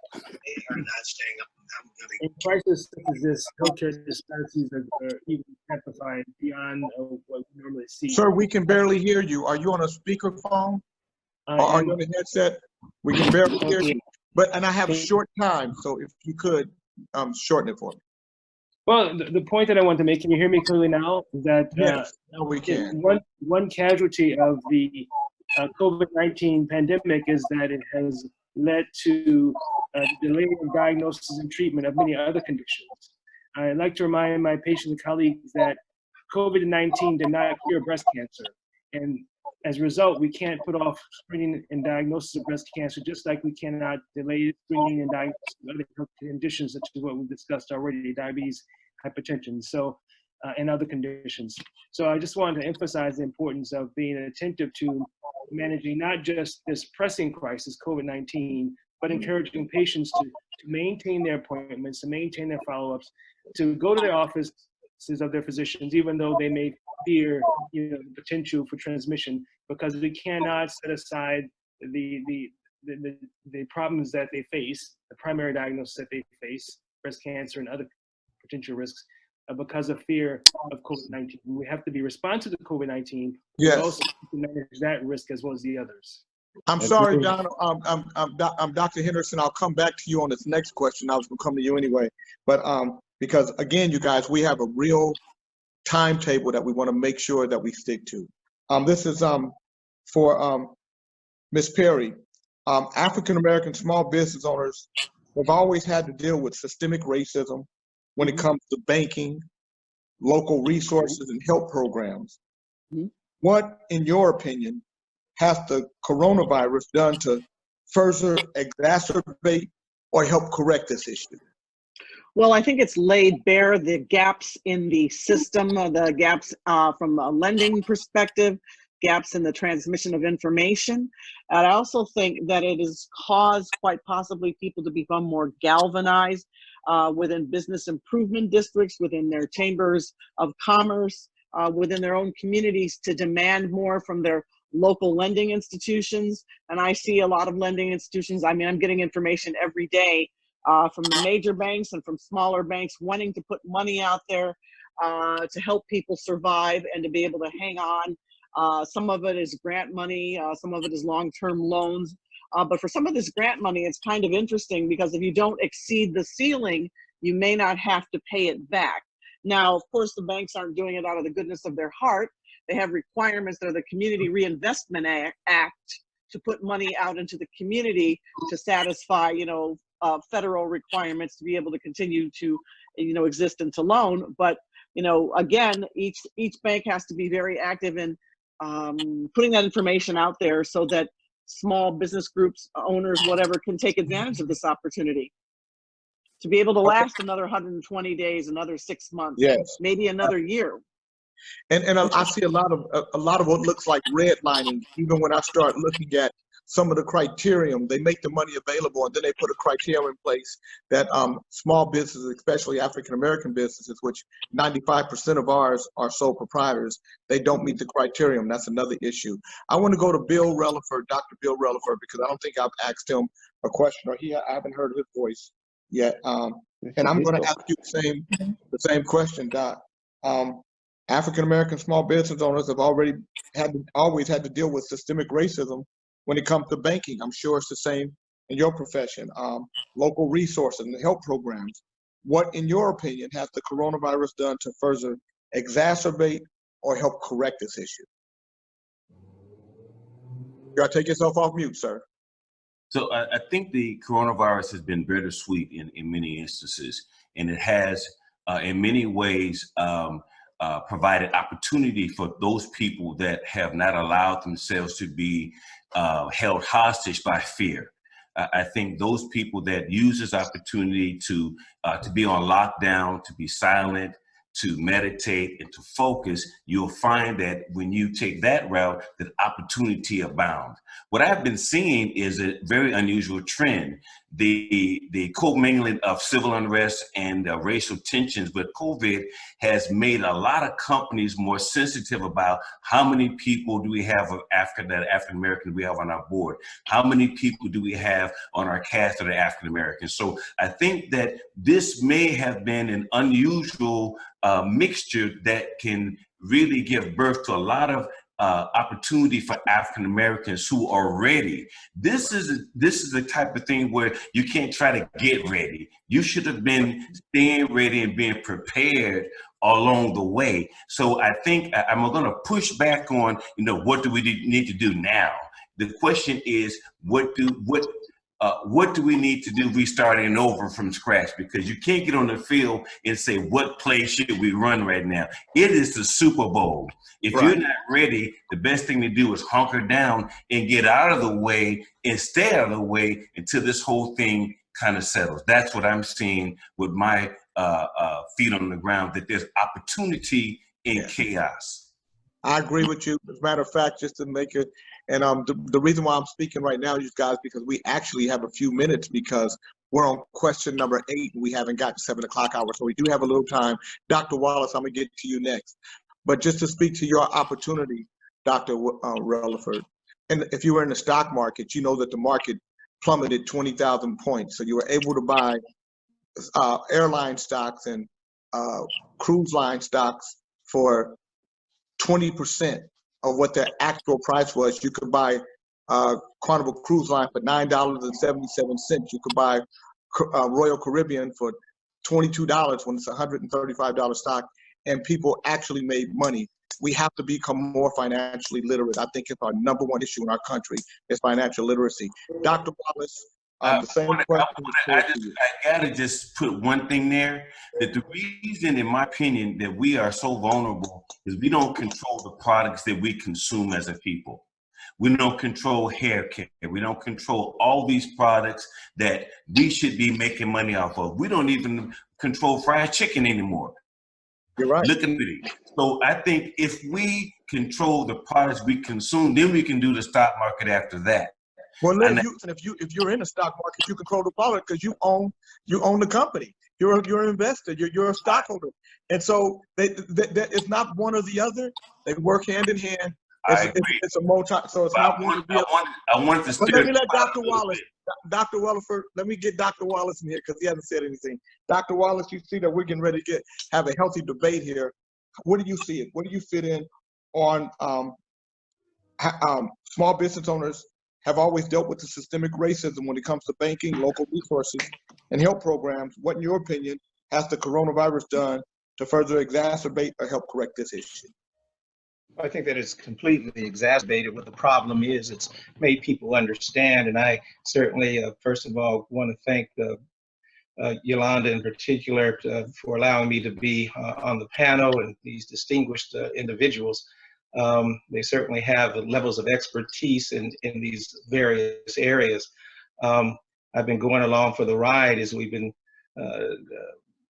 in crisis such as this. Healthcare disparities are even amplified beyond what we normally see. Sir, we can barely hear you. Are you on a speakerphone? Or are you on a headset? We can barely hear you. And I have a short time, so if you could shorten it for me. Well, the point that I want to make, can you hear me clearly now? Is that yes, now we can. One casualty of the COVID-19 pandemic is that it has led to delaying diagnosis and treatment of many other conditions. I'd like to remind my patients and colleagues that COVID-19 did not cure breast cancer. And as a result, we can't put off screening and diagnosis of breast cancer, just like we cannot delay screening and diagnosis of other health conditions, such as what we've discussed already, diabetes, hypertension, and other conditions. So I just wanted to emphasize the importance of being attentive to managing not just this pressing crisis, COVID-19, but encouraging patients to maintain their appointments, to maintain their follow-ups, to go to their offices of their physicians, even though they may fear the potential for transmission, because we cannot set aside the problems that they face, the primary diagnosis that they face, breast cancer and other potential risks, because of fear of COVID-19. We have to be responsive to COVID-19, yes, but also to manage that risk as well as the others. I'm sorry, Donald. I'm Dr. Henderson. I'll come back to you on this next question. I was going to come to you anyway, but because again, you guys, we have a real timetable that we want to make sure that we stick to. This is for Ms. Perry. African American small business owners have always had to deal with systemic racism when it comes to banking, local resources, and health programs. What, in your opinion, has the coronavirus done to further exacerbate or help correct this issue? Well, I think it's laid bare the gaps in the system, the gaps from a lending perspective, gaps in the transmission of information. And I also think that it has caused quite possibly people to become more galvanized within business improvement districts, within their chambers of commerce, within their own communities to demand more from their local lending institutions. And I see a lot of lending institutions, I mean, I'm getting information every day from the major banks and from smaller banks wanting to put money out there to help people survive and to be able to hang on. Some of it is grant money, some of it is long-term loans. But for some of this grant money, it's kind of interesting because if you don't exceed the ceiling, you may not have to pay it back. Now, of course, the banks aren't doing it out of the goodness of their heart. They have requirements that are the Community Reinvestment Act to put money out into the community to satisfy, federal requirements to be able to continue to, exist and to loan. But, again, each bank has to be very active in putting that information out there so that small business groups, owners, whatever, can take advantage of this opportunity to be able to last another 120 days, another 6 months, Yes. maybe another year. And I see a lot of what looks like redlining. Even when I start looking at some of the criterion, they make the money available, and then they put a criteria in place that small businesses, especially African American businesses, which 95% of ours are sole proprietors, they don't meet the criterion. That's another issue. I want to go to Bill Relaford, Dr. Bill Relaford, because I don't think I've asked him a question, or I haven't heard his voice yet. And I'm going to ask you the same question, Doc. African American small business owners have always had to deal with systemic racism when it comes to banking. I'm sure it's the same in your profession. Local resources and help programs. What, in your opinion, has the coronavirus done to further exacerbate or help correct this issue? You gotta take yourself off mute, sir. So I think the coronavirus has been bittersweet in many instances, and it has, in many ways, provided opportunity for those people that have not allowed themselves to be held hostage by fear. I think those people that use this opportunity to be on lockdown, to be silent, to meditate, and to focus, you'll find that when you take that route, that opportunity abounds. What I've been seeing is a very unusual trend. The commingling of civil unrest and racial tensions with COVID has made a lot of companies more sensitive about how many people do we have of African Americans we have on our board? How many people do we have on our cast that are African Americans? So I think that this may have been an unusual mixture that can really give birth to a lot of opportunity for African Americans who are ready. This is the type of thing where you can't try to get ready. You should have been staying ready and being prepared along the way. So I think I'm going to push back on, what do we need to do now? The question is, what do we need to do restarting over from scratch? Because you can't get on the field and say, what play should we run right now? It is the Super Bowl. If you're not ready, the best thing to do is hunker down and get out of the way and stay out of the way until this whole thing kind of settles. That's what I'm seeing with my feet on the ground, that there's opportunity in chaos. I agree with you. As a matter of fact, just to make it, and the reason why I'm speaking right now, you guys, because we actually have a few minutes because we're on question number 8 and we haven't got to 7 o'clock hour. So we do have a little time. Dr. Wallace, I'm gonna get to you next. But just to speak to your opportunity, Dr. Relaford, and if you were in the stock market, you know that the market plummeted 20,000 points. So you were able to buy airline stocks and cruise line stocks for 20% of what their actual price was. You could buy Carnival Cruise Line for $9.77. You could buy Royal Caribbean for $22 when it's a $135 stock, and people actually made money. We have to become more financially literate. I think it's our number one issue in our country is financial literacy. Dr. Wallace, the same question. I gotta just put one thing there, that the reason, in my opinion, that we are so vulnerable is we don't control the products that we consume as a people. We don't control hair care. We don't control all these products that we should be making money off of. We don't even control fried chicken anymore. You're right. Look at it. So I think if we control the products we consume, then we can do the stock market after that. Well, if you're in the stock market, you control the product because you own the company. You're an investor. You're a stockholder, and so it's not one or the other. They work hand in hand. It's a multi. So it's not one or the other. I want to. But let me let Dr. Wallace. Dr. Wallace, let me get Dr. Wallace in here because he hasn't said anything. Dr. Wallace, you see that we're getting ready to have a healthy debate here. What do you see it? What do you fit in on small business owners have always dealt with the systemic racism when it comes to banking, local resources, and health programs. What, in your opinion, has the coronavirus done to further exacerbate or help correct this issue? I think that it's completely exacerbated what the problem is. It's made people understand, and I certainly, first of all, want to thank Yolanda in particular for allowing me to be on the panel and these distinguished individuals. They certainly have levels of expertise in these various areas. I've been going along for the ride as we've been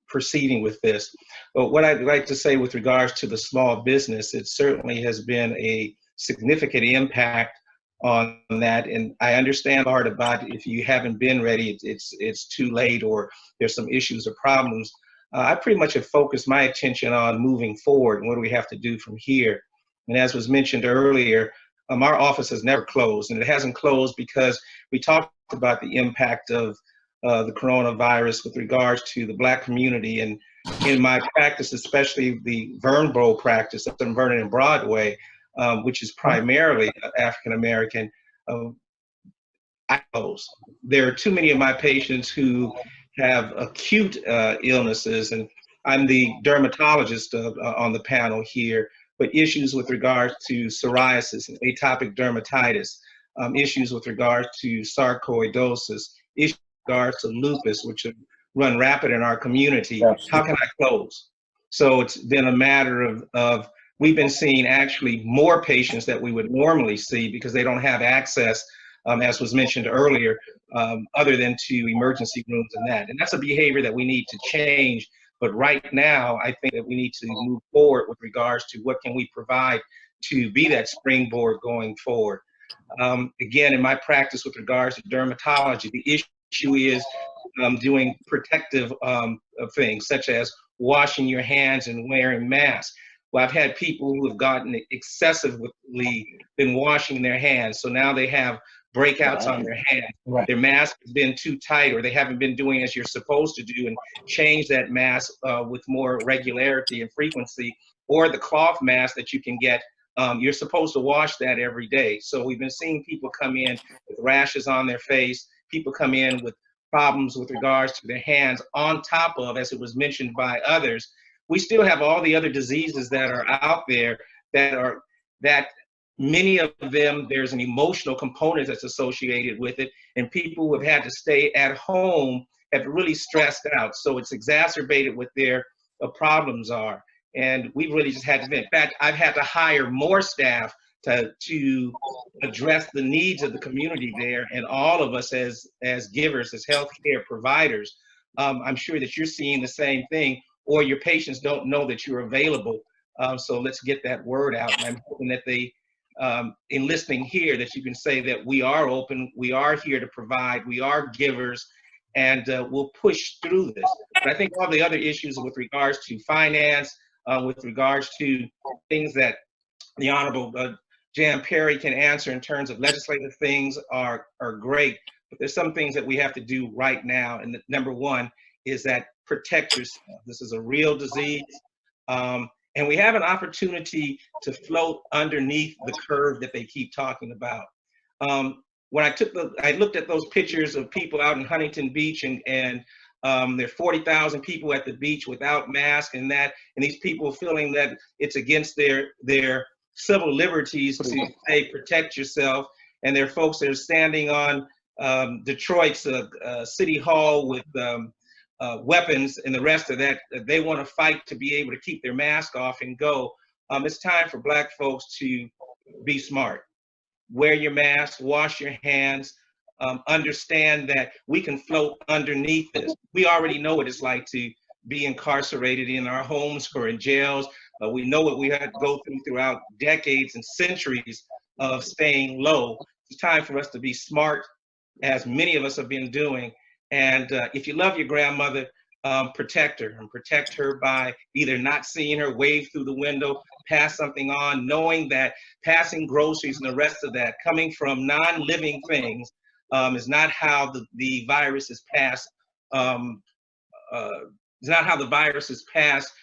proceeding with this. But what I'd like to say with regards to the small business, it certainly has been a significant impact on that. And I understand part about if you haven't been ready, it's too late or there's some issues or problems. I pretty much have focused my attention on moving forward and what do we have to do from here. And as was mentioned earlier, our office has never closed, and it hasn't closed because we talked about the impact of the coronavirus with regards to the Black community. And in my practice, especially the Vernbro practice up in Vernon and Broadway, which is primarily African American, I close. There are too many of my patients who have acute illnesses, and I'm the dermatologist on the panel here, but issues with regards to psoriasis and atopic dermatitis, issues with regards to sarcoidosis, issues with regards to lupus, which have run rapid in our community. How can I close? So it's been a matter of we've been seeing actually more patients that we would normally see because they don't have access, as was mentioned earlier, other than to emergency rooms and that. And that's a behavior that we need to change. But right now, I think that we need to move forward with regards to what can we provide to be that springboard going forward. Again, in my practice with regards to dermatology, the issue is doing protective things such as washing your hands and wearing masks. Well, I've had people who have gotten excessively been washing their hands, so now they have breakouts on their hands. Right. Their mask has been too tight, or they haven't been doing as you're supposed to do and change that mask with more regularity and frequency, or the cloth mask that you can get. You're supposed to wash that every day. So we've been seeing people come in with rashes on their face, people come in with problems with regards to their hands, on top of, as it was mentioned by others, we still have all the other diseases that are out there that many of them, there's an emotional component that's associated with it, and people who have had to stay at home have really stressed out. So it's exacerbated what their problems are. And we've really just had to, in fact, I've had to hire more staff to address the needs of the community there, and all of us as givers, as healthcare providers. I'm sure that you're seeing the same thing, or your patients don't know that you're available. So let's get that word out. And I'm hoping that they, in listening here, that you can say that we are open, we are here to provide, we are givers, and we'll push through this. But I think all the other issues with regards to finance, with regards to things that the Honorable Jan Perry can answer in terms of legislative things are great, but there's some things that we have to do right now. And number one is that protect yourself. This is a real disease. And we have an opportunity to float underneath the curve that they keep talking about. When I looked at those pictures of people out in Huntington Beach, and there are 40,000 people at the beach without masks, and these people feeling that it's against their civil liberties to say protect yourself. And there are folks that are standing on Detroit's City Hall with weapons and the rest of that. They want to fight to be able to keep their mask off and go. It's time for Black folks to be smart. Wear your mask, wash your hands, understand that we can float underneath this. We already know what it's like to be incarcerated in our homes or in jails. We know what we had to go through throughout decades and centuries of staying low. It's time for us to be smart, as many of us have been doing. And if you love your grandmother, protect her, and protect her by either not seeing her, wave through the window, pass something on, knowing that passing groceries and the rest of that coming from non-living things is not how the virus is passed. Is not how the virus is passed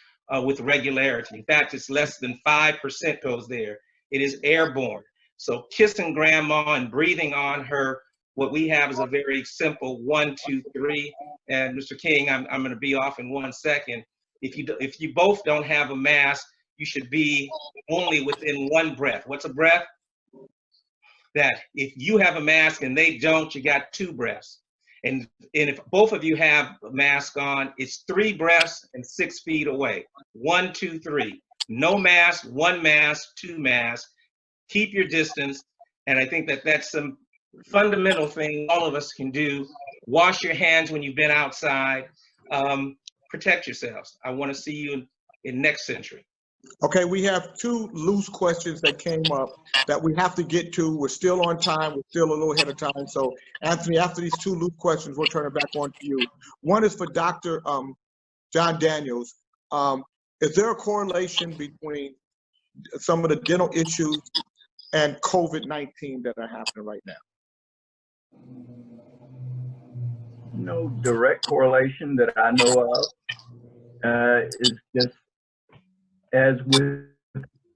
with regularity. In fact, it's less than 5% goes there. It is airborne. So kissing grandma and breathing on her, what we have is a very simple 1, 2, 3. And Mr. King, I'm going to be off in 1 second. If you both don't have a mask, you should be only within 1 breath. What's a breath? That if you have a mask and they don't, you got 2 breaths. And if both of you have a mask on, it's 3 breaths and 6 feet away. 1, 2, 3. No mask, 1 mask, 2 masks. Keep your distance. And I think that that's some fundamental thing all of us can do. Wash your hands when you've been outside. Protect yourselves. I want to see you in next century. Okay, we have 2 loose questions that came up that we have to get to. We're still on time. We're still a little ahead of time. So, Anthony, after these 2 loose questions, we'll turn it back on to you. One is for Dr. John Daniels. Is there a correlation between some of the dental issues and COVID-19 that are happening right now? No direct correlation that I know of. It's just, as with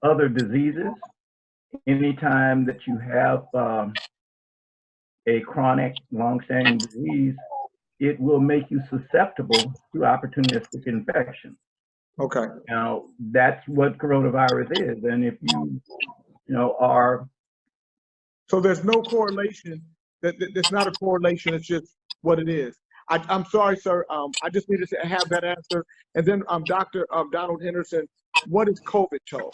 other diseases, anytime that you have a chronic, long-standing disease, it will make you susceptible to opportunistic infection. Okay. Now, that's what coronavirus is. And if you are... So there's no correlation. There's not a correlation. It's just what it is. I'm sorry, sir. I just needed to have that answer. And then Dr. Donald Henderson, what is COVID toe?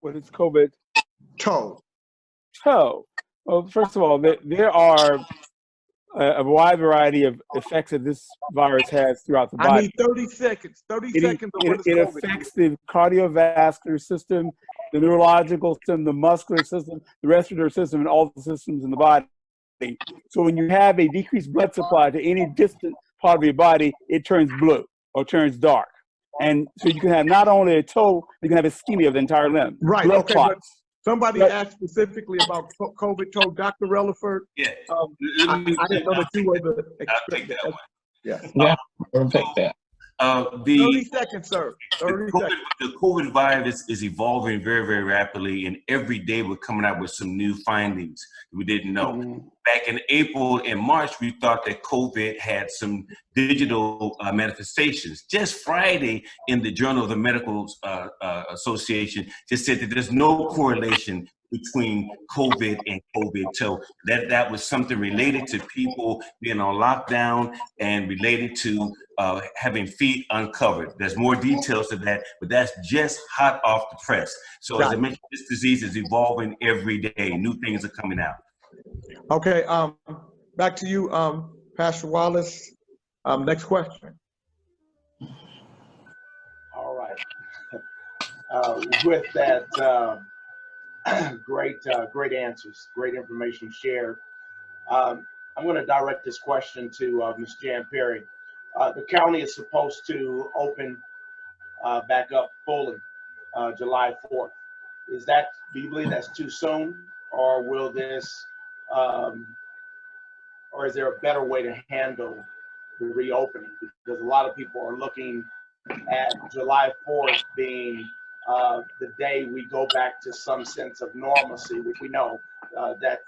What is COVID? Toe. Toe. Well, first of all, there are a wide variety of effects that this virus has throughout the body. I need 30 seconds. 30 seconds of what is it COVID. affects the cardiovascular system, the neurological system, the muscular system, the respiratory system, and all the systems in the body. So when you have a decreased blood supply to any distant part of your body, it turns blue or turns dark. And so you can have not only a toe, you can have ischemia of the entire limb. Right, Blood okay, clots. but somebody asked specifically about COVID toe. Dr. Relaford, Yeah. I didn't know that you were the expert. I'll take that one. Yeah. Yeah, I'll take that. 30 seconds, sir. 30 seconds. The COVID virus is evolving very, very rapidly, and every day we're coming out with some new findings we didn't know. Back in April and March, we thought that COVID had some digital manifestations. Just Friday, in the Journal of the Medical Association, just said that there's no correlation between COVID and COVID toe. That was something related to people being on lockdown and related to having feet uncovered. There's more details to that, but that's just hot off the press. So as I mentioned, this disease is evolving every day. New things are coming out. Okay, back to you, Pastor Wallace. Next question. All right. With that, great answers, great information shared. I'm going to direct this question to Ms. Jan Perry. The county is supposed to open back up fully July 4th. Do you believe that's too soon, or will this, or is there a better way to handle the reopening? Because a lot of people are looking at July 4th being the day we go back to some sense of normalcy, which we know that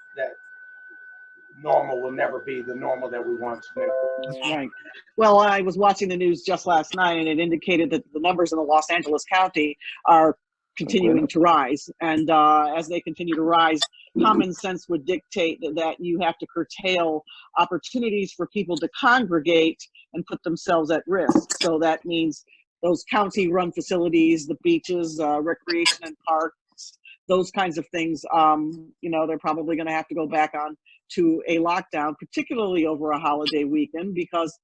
normal will never be the normal that we once knew. That's right. Well, I was watching the news just last night, and it indicated that the numbers in the Los Angeles County are continuing to rise. And as they continue to rise, common sense would dictate that you have to curtail opportunities for people to congregate and put themselves at risk. So that means those county-run facilities, the beaches, recreation and parks, those kinds of things, they're probably going to have to go back on to a lockdown, particularly over a holiday weekend, because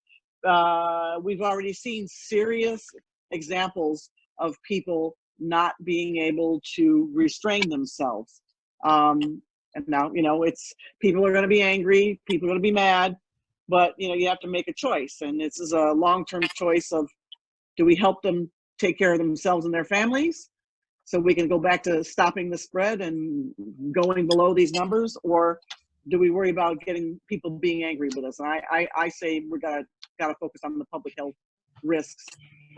we've already seen serious examples of people not being able to restrain themselves. And now, people are going to be angry, people are going to be mad, but, you have to make a choice. And this is a long-term choice of, do we help them take care of themselves and their families so we can go back to stopping the spread and going below these numbers? Or do we worry about getting people being angry with us? And I say we got to focus on the public health risks.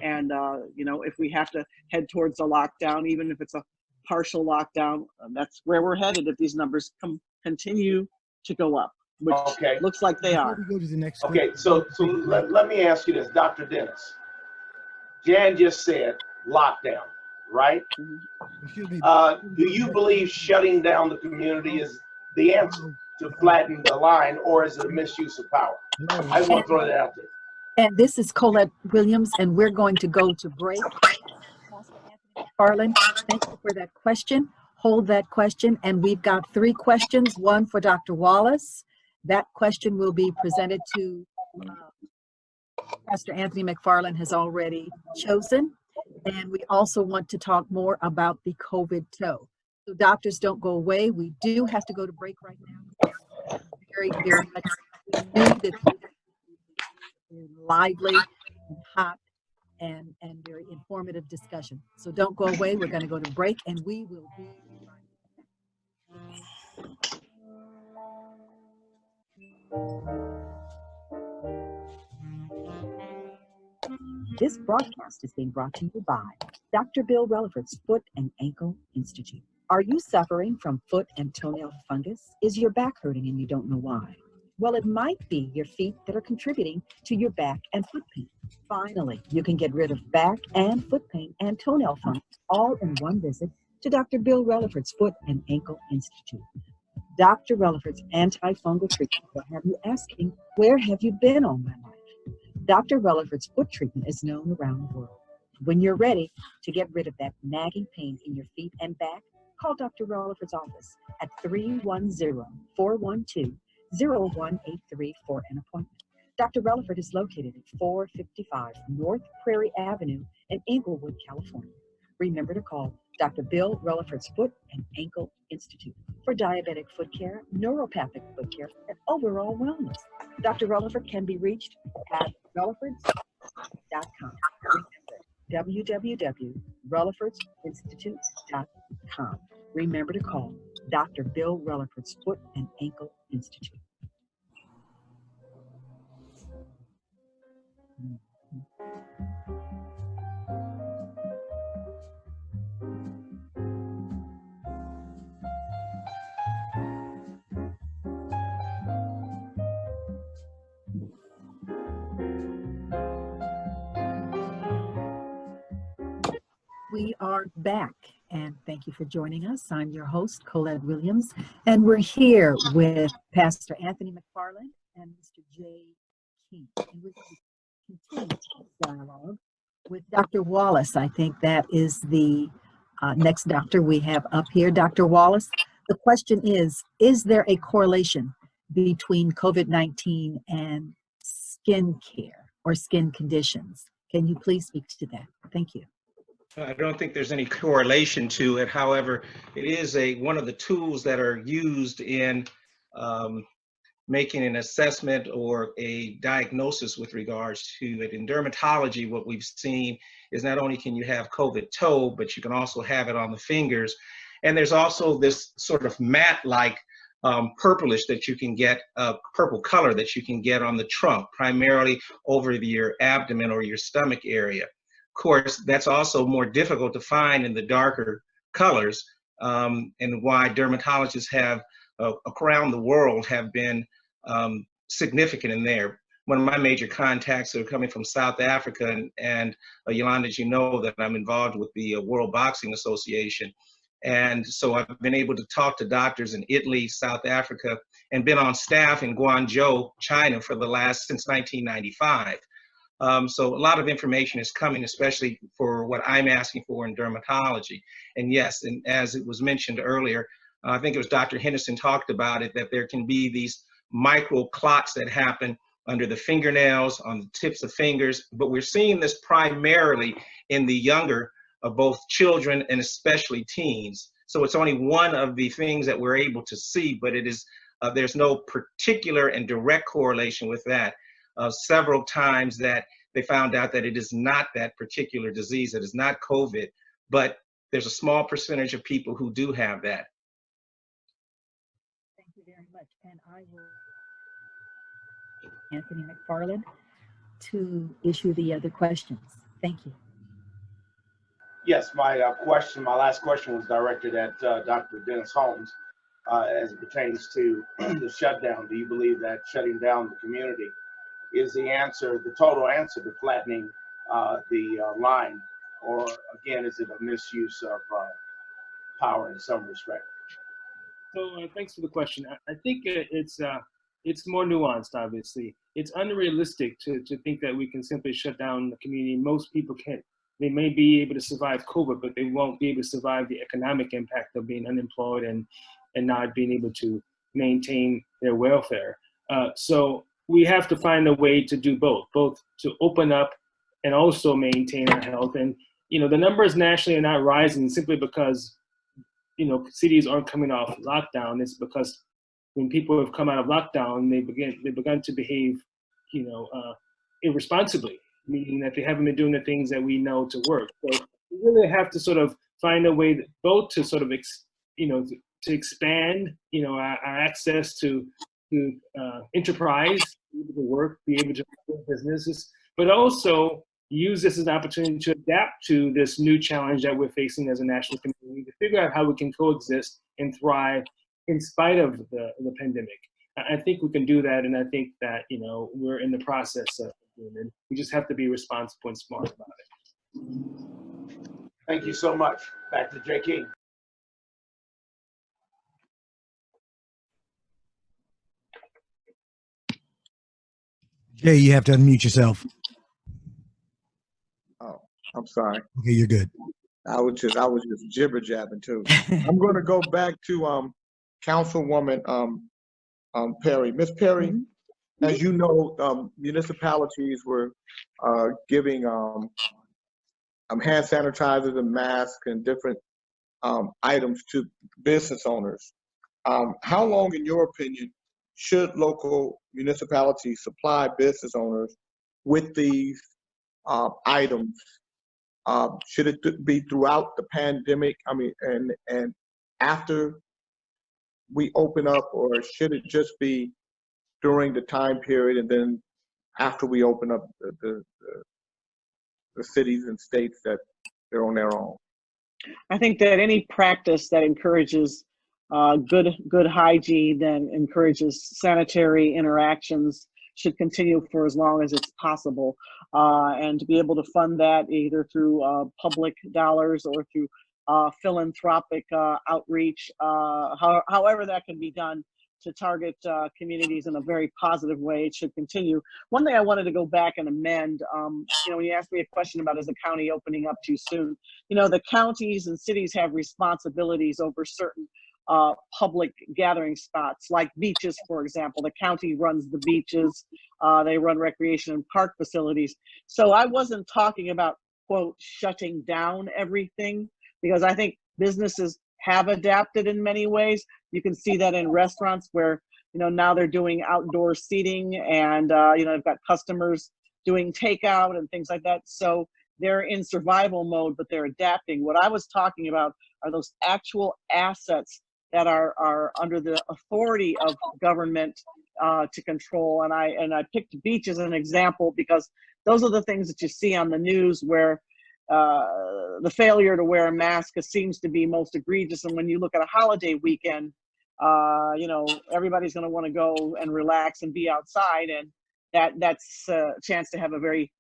And, if we have to head towards a lockdown, even if it's a partial lockdown, that's where we're headed if these numbers continue to go up, which looks like they are. Go to the next Okay, so let me ask you this, Dr. Dennis. Jan just said lockdown, right? Excuse me. Do you believe shutting down the community is the answer to flatten the line, or is it a misuse of power? I want to throw that out there. And this is Colette Williams, and we're going to go to break. Pastor Anthony McFarland, thank you for that question. Hold that question. And we've got 3 questions, one for Dr. Wallace. That question will be presented to Pastor Anthony McFarland has already chosen. And we also want to talk more about the COVID toe. So doctors, don't go away. We do have to go to break right now. Very, very much. We knew that lively and hot and very informative discussion. So don't go away. We're going to go to break, and we will be right. This broadcast is being brought to you by Dr. Bill Relaford's Foot and Ankle Institute. Are you suffering from foot and toenail fungus? Is your back hurting and you don't know why? Well, it might be your feet that are contributing to your back and foot pain. Finally, you can get rid of back and foot pain and toenail fungus all in one visit to Dr. Bill Relaford's Foot and Ankle Institute. Dr. Relaford's antifungal treatment will have you asking, where have you been all my life? Dr. Relaford's foot treatment is known around the world. When you're ready to get rid of that nagging pain in your feet and back, call Dr. Relaford's office at 310-412-0183 for an appointment. Dr. Relaford is located at 455 North Prairie Avenue in Inglewood, California. Remember to call Dr. Bill Relaford's Foot and Ankle Institute for diabetic foot care, neuropathic foot care, and overall wellness. Dr. Relaford can be reached at rellafords.com. Remember, www.relafordsinstitute.com. Remember to call Dr. Bill Relaford's Foot and Ankle Institute. We are back, and thank you for joining us. I'm your host, Colette Williams, and we're here with Pastor Anthony McFarland and Mr. Jay King. And we're going to continue this dialogue with Dr. Wallace. I think that is the next doctor we have up here. Dr. Wallace, the question is there a correlation between COVID-19 and skin care or skin conditions? Can you please speak to that? Thank you. I don't think there's any correlation to it. However, it is one of the tools that are used in making an assessment or a diagnosis with regards to it. In dermatology, what we've seen is not only can you have COVID toe, but you can also have it on the fingers. And there's also this sort of matte-like purplish that you can get, purple color that you can get on the trunk, primarily over your abdomen or your stomach area. Of course, that's also more difficult to find in the darker colors, and why dermatologists have around the world have been significant in there. One of my major contacts are coming from South Africa, and Yolanda, as you know, that I'm involved with the World Boxing Association. And so I've been able to talk to doctors in Italy, South Africa, and been on staff in Guangzhou, China since 1995. So a lot of information is coming, especially for what I'm asking for in dermatology. And yes, and as it was mentioned earlier, I think it was Dr. Henderson talked about it, that there can be these micro clots that happen under the fingernails, on the tips of fingers, but we're seeing this primarily in the younger of both children and especially teens. So it's only one of the things that we're able to see, but it is there's no particular and direct correlation with that. Several times that they found out that it is not that particular disease, it is not COVID, but there's a small percentage of people who do have that. Thank you very much. And I will Anthony McFarland to issue the other questions. Thank you. Yes, my last question was directed at Dr. Dennis Holmes as it pertains to the shutdown. Do you believe that shutting down the community is the answer, the total answer to flattening the line? Or again, is it a misuse of power in some respect? So thanks for the question. I think it's more nuanced, obviously. It's unrealistic to think that we can simply shut down the community. Most people can't. They may be able to survive COVID, but they won't be able to survive the economic impact of being unemployed and not being able to maintain their welfare. So we have to find a way to do both to open up and also maintain our health. And, you know, the numbers nationally are not rising simply because, you know, cities aren't coming off lockdown. It's because when people have come out of lockdown, they've begun to behave, you know, irresponsibly, meaning that they haven't been doing the things that we know to work. So we really have to sort of find a way that both to sort of, to expand, you know, our access to enterprise, be able to work, be able to run businesses, but also use this as an opportunity to adapt to this new challenge that we're facing as a national community, to figure out how we can coexist and thrive in spite of the pandemic. I think we can do that, and I think that, you know, we're in the process of doing it. We just have to be responsible and smart about it. Thank you so much. Back to Jay King. Jay, you have to unmute yourself. Oh, I'm sorry. Okay, you're good. I was just jibber jabbing too. I'm going to go back to Councilwoman Perry. Miss Perry, as you know, municipalities were giving hand sanitizers and masks and different items to business owners. How long, in your opinion, should local municipalities supply business owners with these items? Should it be throughout the pandemic? I mean, and after we open up, or should it just be during the time period and then after we open up the cities and states that they're on their own? I think that any practice that encourages good hygiene and encourages sanitary interactions should continue for as long as it's possible. And to be able to fund that either through public dollars or through philanthropic outreach, however that can be done to target communities in a very positive way, it should continue. One thing I wanted to go back and amend, you know, when you asked me a question about is the county opening up too soon, you know, the counties and cities have responsibilities over certain public gathering spots, like beaches, for example. The county runs the beaches, they run recreation and park facilities. So I wasn't talking about, quote, shutting down everything, because I think businesses have adapted in many ways. You can see that in restaurants where, you know, now they're doing outdoor seating and, you know, they've got customers doing takeout and things like that. So they're in survival mode, but they're adapting. What I was talking about are those actual assets that are under the authority of government to control. And I picked beaches as an example because those are the things that you see on the news where the failure to wear a mask seems to be most egregious. And when you look at a holiday weekend, you know, everybody's going to want to go and relax and be outside, and that's a chance to have a very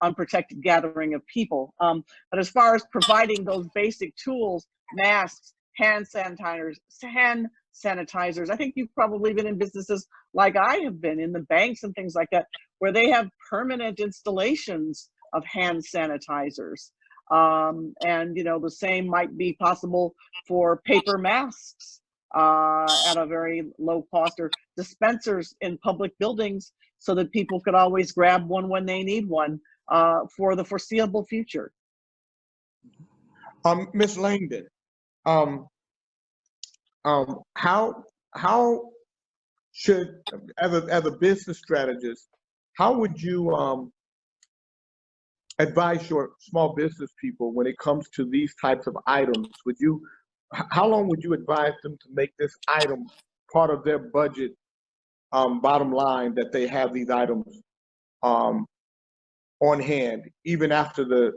unprotected gathering of people. But as far as providing those basic tools, masks, hand sanitizers, I think you've probably been in businesses like I have been in the banks and things like that, where they have permanent installations of hand sanitizers. And, you know, the same might be possible for paper masks at a very low cost, or dispensers in public buildings so that people could always grab one when they need one for the foreseeable future. Ms. Langdon, how should, as a business strategist, how would you advise your small business people when it comes to these types of items? How long would you advise them to make this item part of their budget, bottom line, that they have these items on hand, even after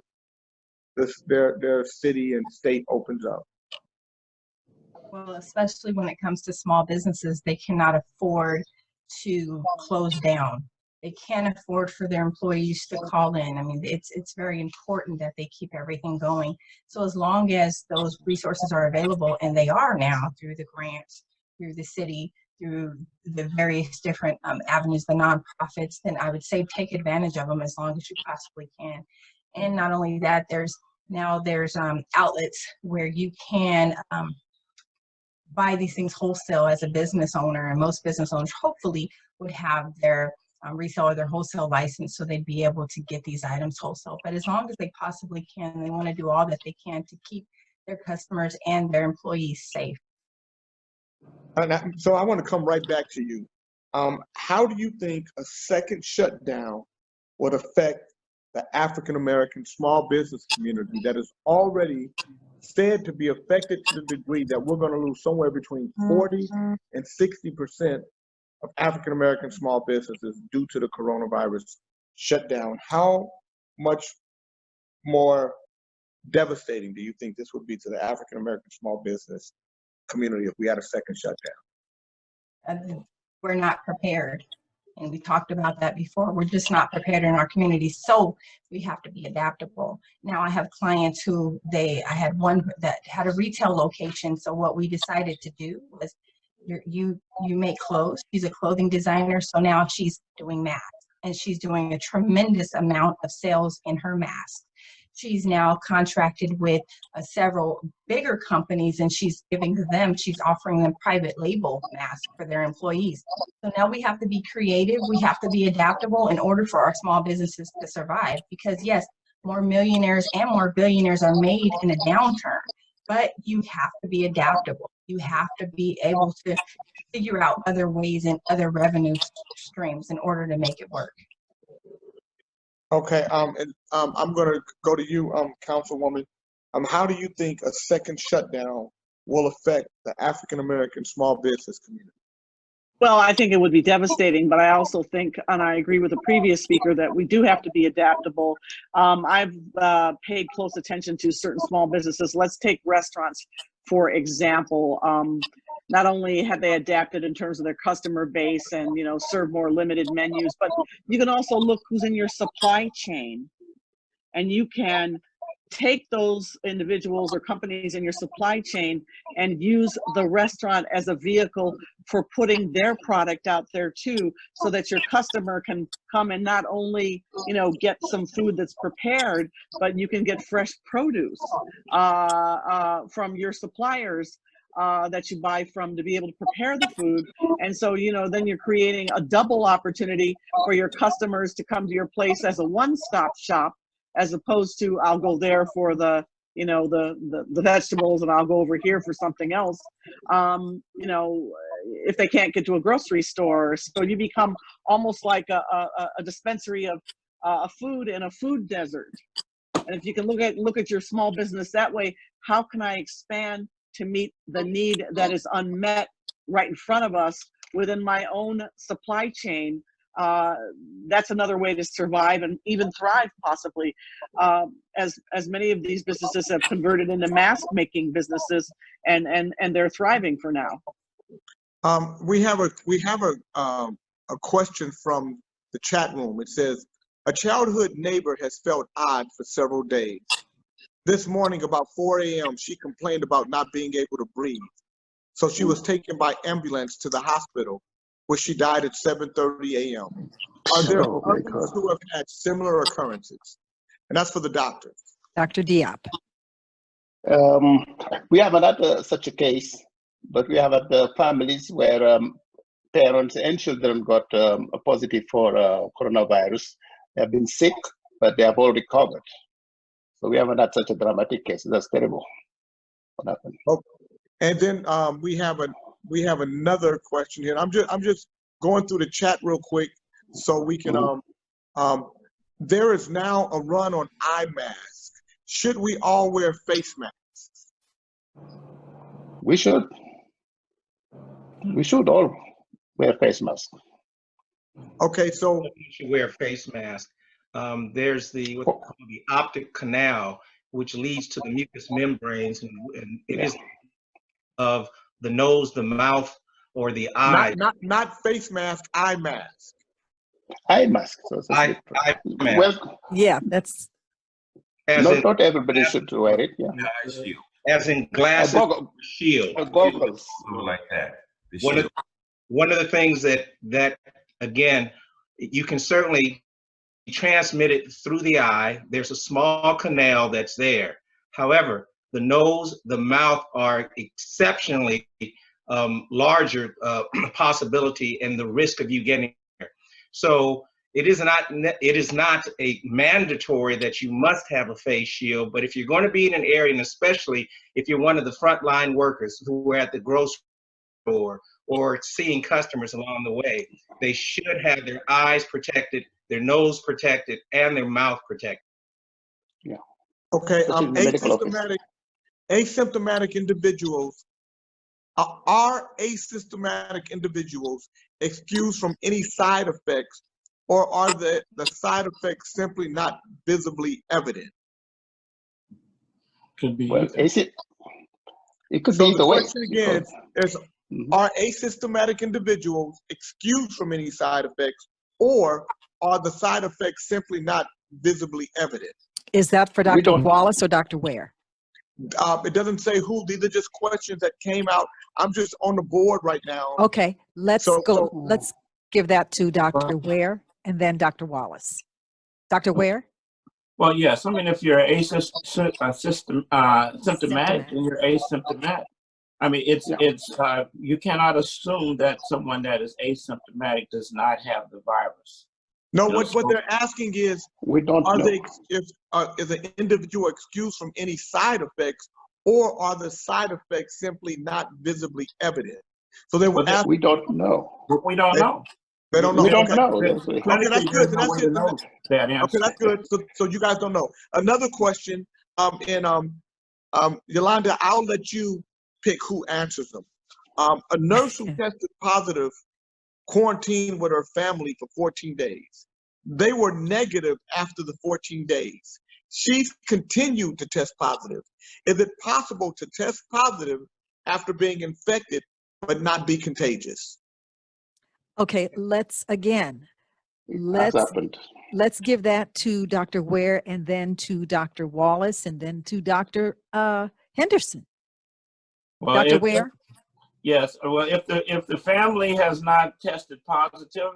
their city and state opens up? Well, especially when it comes to small businesses, they cannot afford to close down. They can't afford for their employees to call in. I mean, it's very important that they keep everything going. So as long as those resources are available, and they are now through the grants, through the city, through the various different avenues, the nonprofits, then I would say take advantage of them as long as you possibly can. And not only that, there's outlets where you can buy these things wholesale as a business owner, and most business owners hopefully would have their resale or their wholesale license, so they'd be able to get these items wholesale. But as long as they possibly can, they want to do all that they can to keep their customers and their employees safe. So I want to come right back to you. How do you think a second shutdown would affect the African American small business community that is already said to be affected to the degree that we're going to lose somewhere between 40 and 60% of African American small businesses due to the coronavirus shutdown? How much more devastating do you think this would be to the African American small business community if we had a second shutdown? We're not prepared. And we talked about that before. We're just not prepared in our community. So we have to be adaptable. Now I have clients who I had one that had a retail location. So what we decided to do was you make clothes. She's a clothing designer. So now she's doing masks, and she's doing a tremendous amount of sales in her masks. She's now contracted with several bigger companies, and she's offering them private label masks for their employees. So now we have to be creative. We have to be adaptable in order for our small businesses to survive. Because yes, more millionaires and more billionaires are made in a downturn, but you have to be adaptable. You have to be able to figure out other ways and other revenue streams in order to make it work. Okay, I'm going to go to you, Councilwoman. How do you think a second shutdown will affect the African American small business community? Well, I think it would be devastating, but I also think, and I agree with the previous speaker, that we do have to be adaptable. I've paid close attention to certain small businesses. Let's take restaurants, for example. Not only have they adapted in terms of their customer base and, serve more limited menus, but you can also look who's in your supply chain, and you can take those individuals or companies in your supply chain and use the restaurant as a vehicle for putting their product out there too, so that your customer can come and not only, get some food that's prepared, but you can get fresh produce from your suppliers that you buy from to be able to prepare the food. And so, then you're creating a double opportunity for your customers to come to your place as a one-stop shop, as opposed to I'll go there for the vegetables and I'll go over here for something else. If they can't get to a grocery store, so you become almost like a dispensary of food in a food desert. And if you can look at your small business that way, how can I expand to meet the need that is unmet right in front of us within my own supply chain? That's another way to survive and even thrive, possibly, as many of these businesses have converted into mask making businesses, and they're thriving for now. We have a question from the chat room. It says, a childhood neighbor has felt odd for several days. This morning about 4 a.m. she complained about not being able to breathe, so she was taken by ambulance to the hospital, where she died at 7:30 a.m. Are there others who have had similar occurrences? And that's for the doctor. Dr. Diop. We haven't had such a case, but we have had families where parents and children got positive for coronavirus. They have been sick, but they have all recovered. So we haven't had such a dramatic case. That's terrible. What happened? Oh, And then we have another question here. I'm just going through the chat real quick so we can there is now a run on eye masks. Should we all wear face masks? We should. We should all wear face masks. Okay, so you should wear a face mask. There's the what they call the optic canal, which leads to the mucous membranes, and it is of the nose, the mouth, or the eye. Not face mask, eye mask. Eye mask. So eye mask. Well, yeah, that's. Not everybody should wear it. Yeah. As in glasses, shield, goggles, like that. One of the things that again, you can certainly transmit it through the eye. There's a small canal that's there. However, the nose, the mouth are exceptionally larger possibility and the risk of you getting there. So it is not a mandatory that you must have a face shield, but if you're going to be in an area, and especially if you're one of the frontline workers who are at the grocery store or seeing customers along the way, they should have their eyes protected, their nose protected, and their mouth protected. Yeah. Okay. Asymptomatic individuals. Are asymptomatic individuals excused from any side effects, or are the side effects simply not visibly evident? Could be. Well, it could be either way. The question again is, are asymptomatic individuals excused from any side effects, or are the side effects simply not visibly evident? Is that for Dr. Wallace or Dr. Ware? It doesn't say who. These are just questions that came out. I'm just on the board right now. Okay, let's let's give that to Dr. Ware and then Dr. Wallace. Dr. Ware? Well, yes. I mean, if you're symptomatic, then you're asymptomatic. I mean, you cannot assume that someone that is asymptomatic does not have the virus. No, what they're asking is, is an individual excused from any side effects, or are the side effects simply not visibly evident? So they were asking. We don't know. We don't know. They don't know. We don't know. Okay, that's good. That's it. Okay, that's good. So you guys don't know. Another question, Yolanda, I'll let you pick who answers them. A nurse who tested positive quarantined with her family for 14 days. They were negative after the 14 days. She's continued to test positive. Is it possible to test positive after being infected but not be contagious? Okay, let's give that to Dr. Ware and then to Dr. Wallace and then to Dr. Henderson. Well, Dr. Ware? Yes. Well, if the family has not tested positive,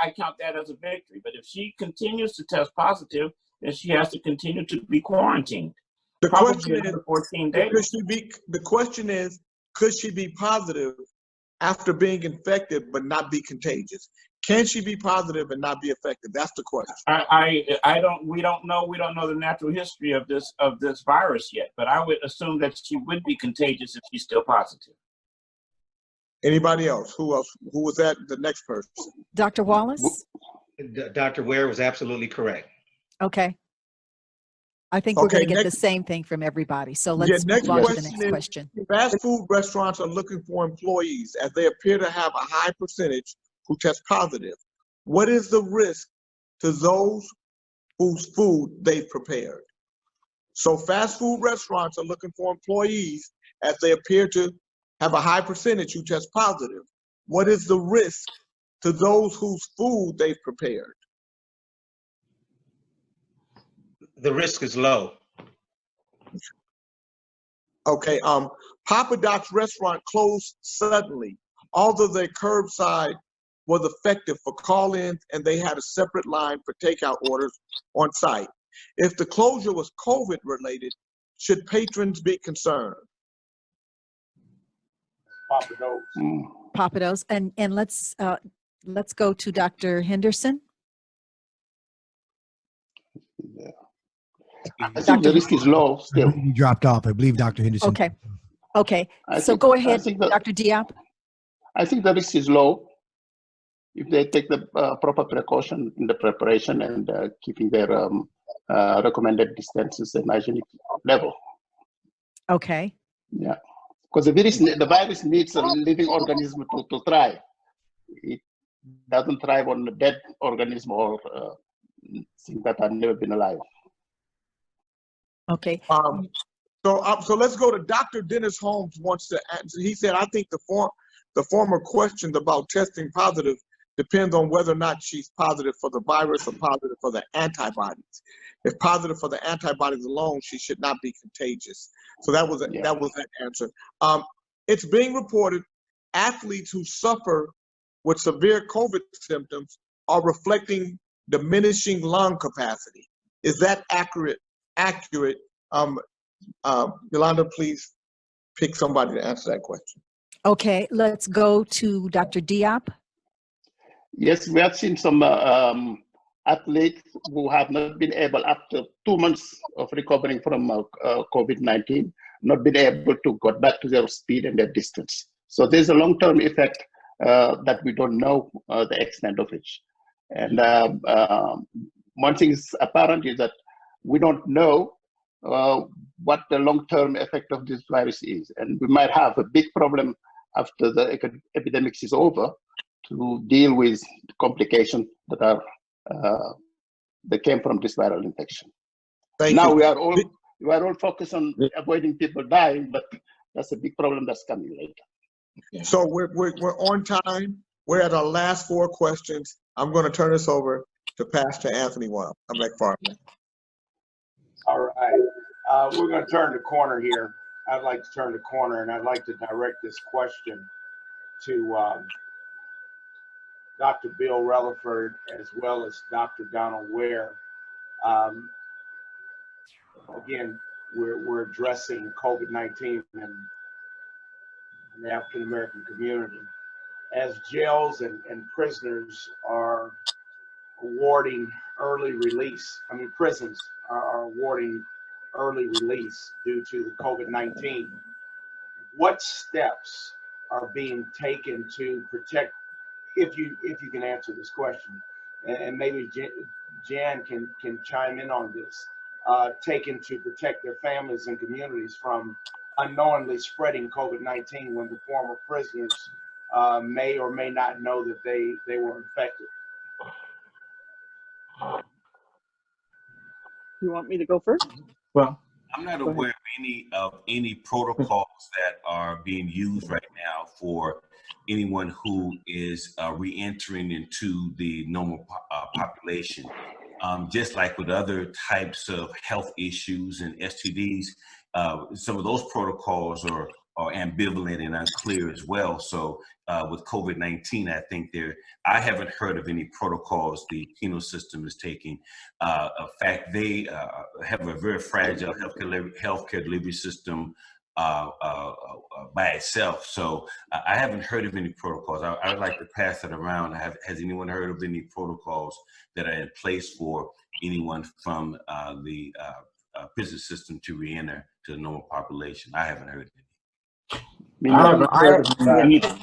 I count that as a victory. But if she continues to test positive, then she has to continue to be quarantined. The question is, 14 days. The question is, could she be positive after being infected but not be contagious? Can she be positive and not be affected? That's the question. We don't know the natural history of this virus yet, but I would assume that she would be contagious if she's still positive. Anybody else? Who else? Who was that? The next person? Dr. Wallace? Dr. Ware was absolutely correct. Okay. I think we're going to get the same thing from everybody. So let's move on to the next question. Fast food restaurants are looking for employees as they appear to have a high percentage who test positive. What is the risk to those whose food they've prepared? So fast food restaurants are looking for employees as they appear to have a high percentage who test positive. What is the risk to those whose food they've prepared? The risk is low. Okay, Papa Doc's restaurant closed suddenly, although their curbside was effective for call-ins and they had a separate line for takeout orders on site. If the closure was COVID related, should patrons be concerned? Papa Do's. And let's go to Dr. Henderson. I think the risk is low still. He dropped off. I believe Dr. Henderson. Okay. Okay, I so think, go I ahead, think that, Dr. Diop. I think the risk is low if they take the proper precaution in the preparation and keeping their recommended distances and hygienic level. Okay. Yeah, because the virus needs a living organism to thrive. It doesn't thrive on a dead organism or things that have never been alive. Okay. So let's go to Dr. Dennis Holmes wants to answer. He said, I think the former questions about testing positive depends on whether or not she's positive for the virus or positive for the antibodies. If positive for the antibodies alone, she should not be contagious. So that was that answer. It's being reported athletes who suffer with severe COVID symptoms are reflecting diminishing lung capacity. Is that accurate? Yolanda, please pick somebody to answer that question. Okay, let's go to Dr. Diop. Yes, we have seen some athletes who have not been able, after 2 months of recovering from COVID-19, not been able to go back to their speed and their distance. So there's a long-term effect that we don't know the extent of it. And one thing is apparent is that we don't know what the long-term effect of this virus is. And we might have a big problem after the epidemic is over to deal with complications that are that came from this viral infection. Now we are all focused on avoiding people dying, but that's a big problem that's coming later. Yeah. So we're on time. We're at our last 4 questions. I'm going to turn this over to Pastor Anthony Wild. I'm McFarland. All right. We're going to turn the corner here. I'd like to turn the corner, and I'd like to direct this question to Dr. Bill Relaford as well as Dr. Donald Ware. Again, we're addressing COVID-19 in the African American community. As jails and prisoners are awarding early release, prisons are awarding early release due to the COVID-19, what steps are being taken to protect, if you can answer this question, and maybe Jan can chime in on this, taken to protect their families and communities from unknowingly spreading COVID-19 when the former prisoners may or may not know that they were infected? You want me to go first? Well, I'm not aware of any protocols that are being used right now for anyone who is re-entering into the normal population. Just like with other types of health issues and STDs, some of those protocols are ambivalent and unclear as well. So with COVID-19, I think I haven't heard of any protocols the penal system is taking. In fact, they have a very fragile healthcare delivery system by itself. So I haven't heard of any protocols. I would like to pass it around. Has anyone heard of any protocols that are in place for anyone from the prison system to re-enter to the normal population? I haven't heard of any. I haven't heard of any either.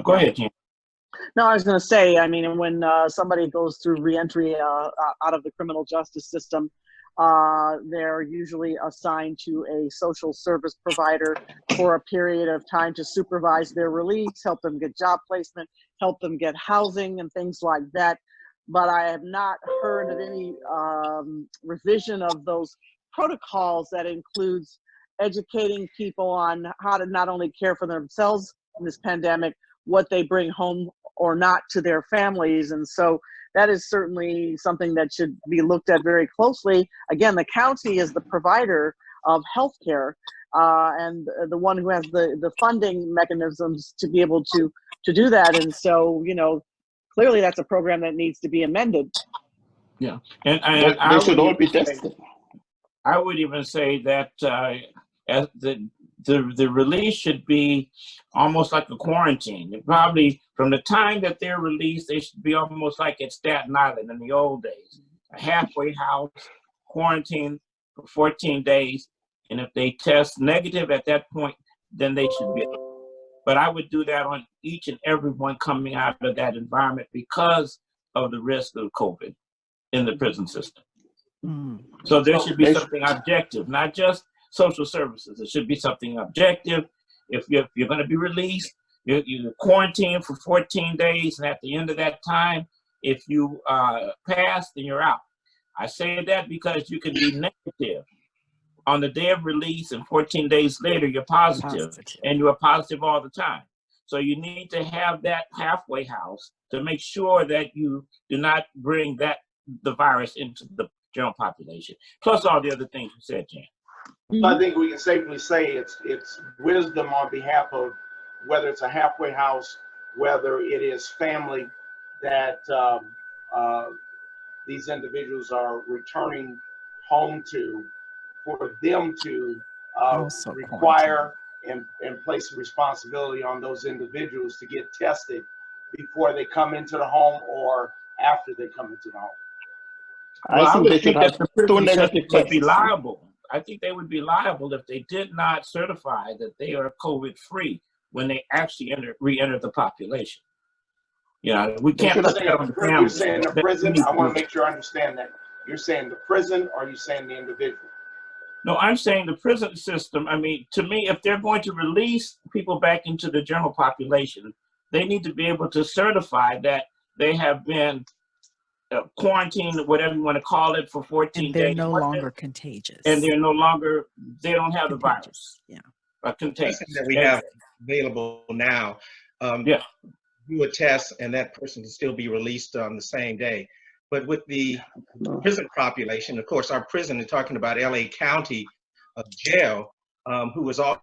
Go ahead, Jan. No, I was going to say, when somebody goes through reentry out of the criminal justice system, they're usually assigned to a social service provider for a period of time to supervise their release, help them get job placement, help them get housing and things like that. But I have not heard of any revision of those protocols that includes educating people on how to not only care for themselves in this pandemic, what they bring home or not to their families. And so that is certainly something that should be looked at very closely. Again, the county is the provider of healthcare and the one who has the funding mechanisms to be able to do that. And so, clearly that's a program that needs to be amended. Yeah, and they should all be tested. I would even say that as the release should be almost like a quarantine. Probably from the time that they're released, they should be almost like at Staten Island in the old days, a halfway house, quarantine for 14 days. And if they test negative at that point, then they should be. But I would do that on each and every one coming out of that environment because of the risk of COVID in the prison system. So there should be something objective, not just social services. It should be something objective. If you're going to be released, you're quarantined for 14 days, and at the end of that time, if you pass, then you're out. I say that because you can be negative on the day of release, and 14 days later, you're positive, and you are positive all the time. So you need to have that halfway house to make sure that you do not bring the virus into the general population, plus all the other things you said, Jan. I think we can safely say it's wisdom on behalf of whether it's a halfway house, whether it is family that these individuals are returning home to, for them to require and place responsibility on those individuals to get tested before they come into the home or after they come into the home. Well, I would think that the prison would be liable. I think they would be liable if they did not certify that they are COVID-free when they actually re-enter the population. You know, we can't put that on the family. You're saying the prison, I want to make sure I understand that. You're saying the prison, or are you saying the individual? No, I'm saying the prison system. I mean, to me, if they're going to release people back into the general population, they need to be able to certify that they have been quarantined, whatever you want to call it, for 14 days. They're no longer contagious. And they're no longer, they don't have the virus. Yeah. Contagious. That we have available now. Yeah. Do a test and that person can still be released on the same day. But with the prison population, of course, our prison, talking about LA County Jail, who was all,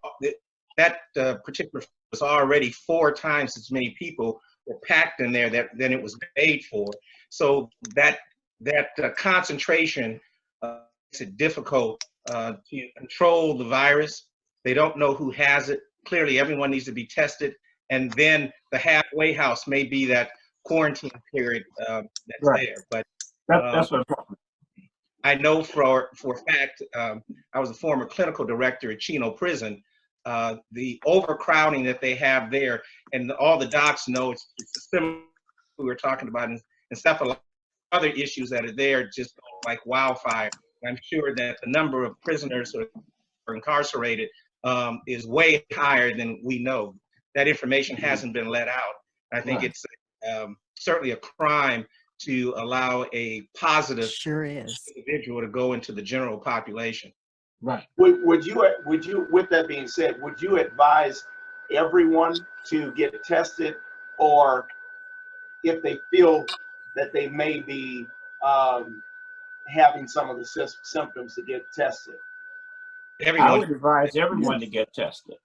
that particular was already 4 times as many people were packed in there than it was paid for. So that concentration makes it difficult to control the virus. They don't know who has it. Clearly, everyone needs to be tested. And then the halfway house may be that quarantine period that's there. But that's what I know for a fact, I was a former clinical director at Chino Prison. The overcrowding that they have there, and all the docs know it's similar we were talking about, and stuff, a lot of other issues that are there just like wildfire. I'm sure that the number of prisoners who are incarcerated is way higher than we know. That information hasn't been let out. I think it's certainly a crime to allow a positive individual to go into the general population. Right. Would you, with that being said, would you advise everyone to get tested, or if they feel that they may be having some of the symptoms, to get tested? I would advise everyone to get tested.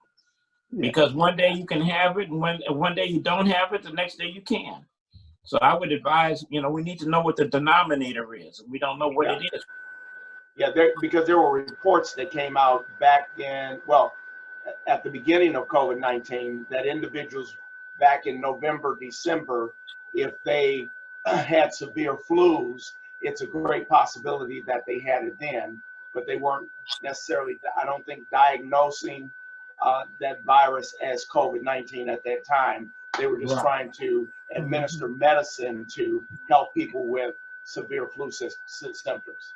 Because one day you can have it, and one day you don't have it, the next day you can. So I would advise, we need to know what the denominator is. We don't know what it is. Yeah, because there were reports that came out back in, at the beginning of COVID-19, that individuals back in November, December, if they had severe flus, it's a great possibility that they had it then, but they weren't necessarily, I don't think, diagnosing that virus as COVID-19 at that time. They were just trying to administer medicine to help people with severe flu symptoms.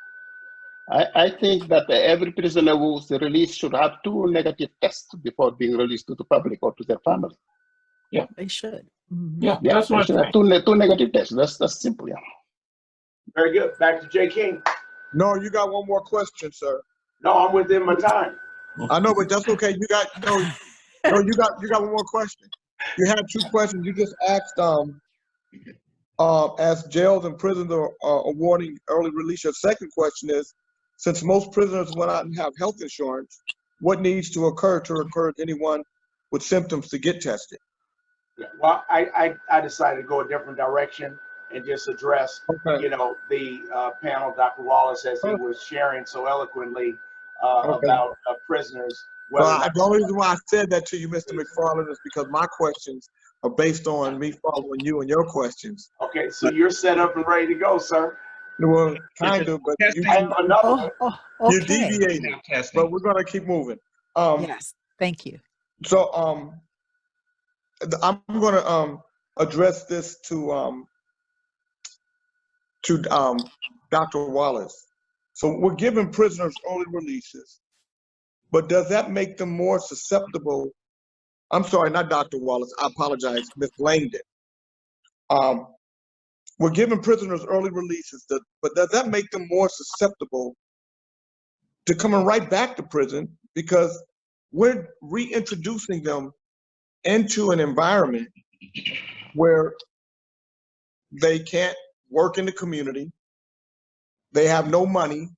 I think that every prisoner who's released should have 2 negative tests before being released to the public or to their family. Yeah, they should. Yeah, that's they what should have 2 negative tests. That's simple. Yeah. Very good. Back to Jay King. No, you got one more question, sir. No, I'm within my time. I know, but that's okay. You got you got one more question. You had 2 questions. You just asked as jails and prisons are awarding early release. Your second question is, since most prisoners went out and have health insurance, what needs to occur to encourage anyone with symptoms to get tested? Well, I decided to go a different direction and just address, the panel, Dr. Wallace, as he was sharing so eloquently about prisoners. Well, the only reason why I said that to you, Mr. McFarland, is because my questions are based on me following you and your questions. Okay, so you're set up and ready to go, sir. Well, kind of, but you deviated. But we're going to keep moving. Yes, thank you. So I'm going to address this to Dr. Wallace. So we're giving prisoners early releases, but does that make them more susceptible? I'm sorry, not Dr. Wallace. I apologize, Ms. Langdon. We're giving prisoners early releases, but does that make them more susceptible to coming right back to prison, because we're reintroducing them into an environment where they can't work in the community, they have no money,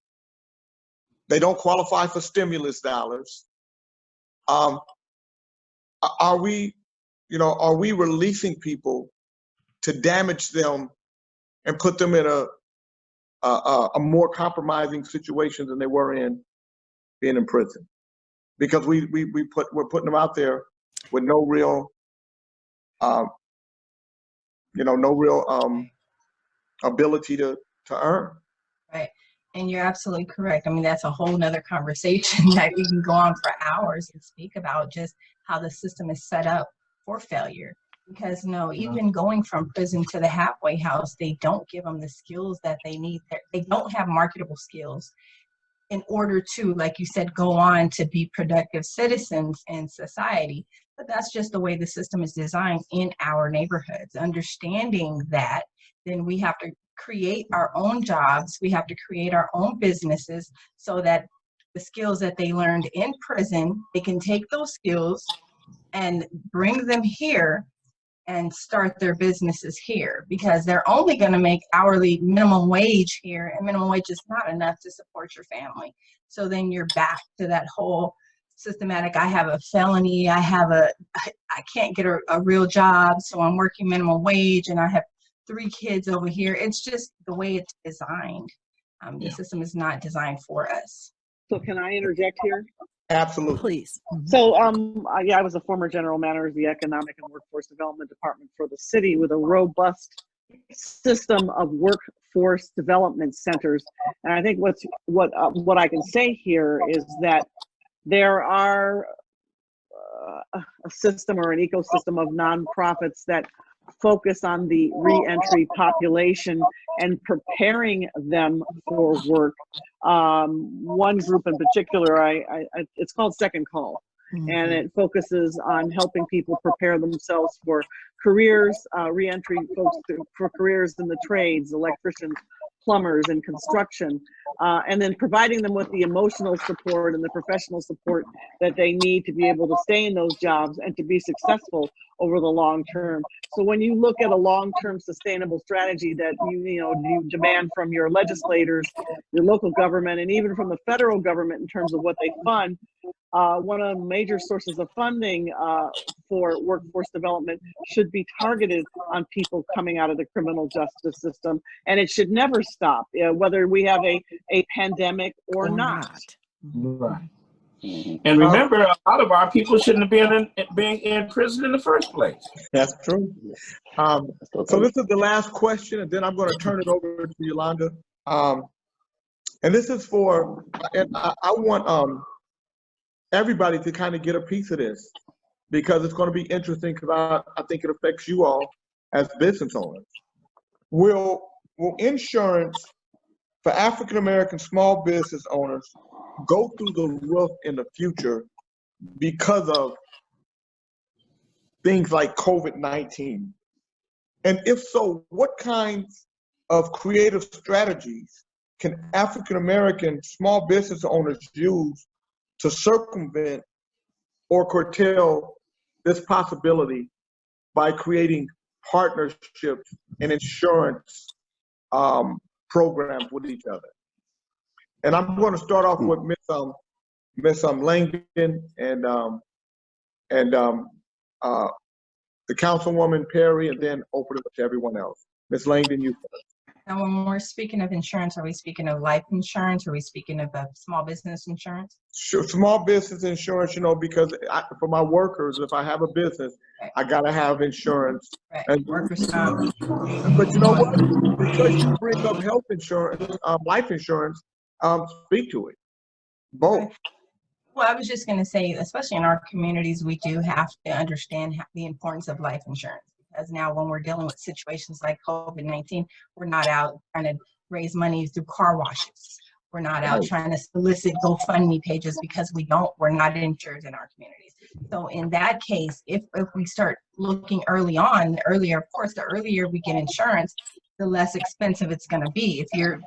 they don't qualify for stimulus dollars. Are we releasing people to damage them and put them in a more compromising situation than they were in being in prison? Because we're putting them out there with no real, ability to earn. Right. And you're absolutely correct. I mean, that's a whole nother conversation that we can go on for hours and speak about just how the system is set up for failure. Because even going from prison to the halfway house, they don't give them the skills that they need. They don't have marketable skills in order to, like you said, go on to be productive citizens in society. But that's just the way the system is designed in our neighborhoods. Understanding that, then we have to create our own jobs. We have to create our own businesses so that the skills that they learned in prison, they can take those skills and bring them here and start their businesses here, because they're only going to make hourly minimum wage here, and minimum wage is not enough to support your family. So then you're back to that whole systematic, I have a felony, I can't get a real job, so I'm working minimum wage, and I have 3 kids over here. It's just the way it's designed. The system is not designed for us. So can I interject here? Absolutely. Please. So, I was a former general manager of the Economic and Workforce Development Department for the city, with a robust system of workforce development centers. And I think what I can say here is that there are a system or an ecosystem of nonprofits that focus on the re-entry population and preparing them for work. One group in particular, it's called Second Call, and it focuses on helping people prepare themselves for careers, re-entry folks for careers in the trades, electricians, plumbers, and construction, and then providing them with the emotional support and the professional support that they need to be able to stay in those jobs and to be successful over the long term. So when you look at a long-term sustainable strategy that you demand from your legislators, your local government, and even from the federal government in terms of what they fund, one of the major sources of funding for workforce development should be targeted on people coming out of the criminal justice system, and it should never stop, whether we have a pandemic or not. Right. And remember, a lot of our people shouldn't have been in prison in the first place. That's true. So this is the last question, and then I'm going to turn it over to Yolanda. And this is for, and I want everybody to kind of get a piece of this, because it's going to be interesting, because I think it affects you all as business owners. Will insurance for African American small business owners go through the roof in the future because of things like COVID-19? And if so, what kinds of creative strategies can African American small business owners use to circumvent or curtail this possibility by creating partnerships and insurance programs with each other? And I'm going to start off with Miss Langdon and the Councilwoman Perry, and then open it up to everyone else. Miss Langdon, you first. Now, when we're speaking of insurance, are we speaking of life insurance? Are we speaking of small business insurance? Sure, small business insurance, because for my workers, if I have a business, right, I got to have insurance. Right. And workers' comp. But you know what? Because you bring up health insurance, life insurance, speak to it. Both. Well, I was just going to say, especially in our communities, we do have to understand the importance of life insurance. Because now when we're dealing with situations like COVID-19, we're not out trying to raise money through car washes. We're not out trying to solicit GoFundMe pages because we're not insured in our communities. So in that case, if we start looking early on, the earlier we get insurance, the less expensive it's going to be. If you're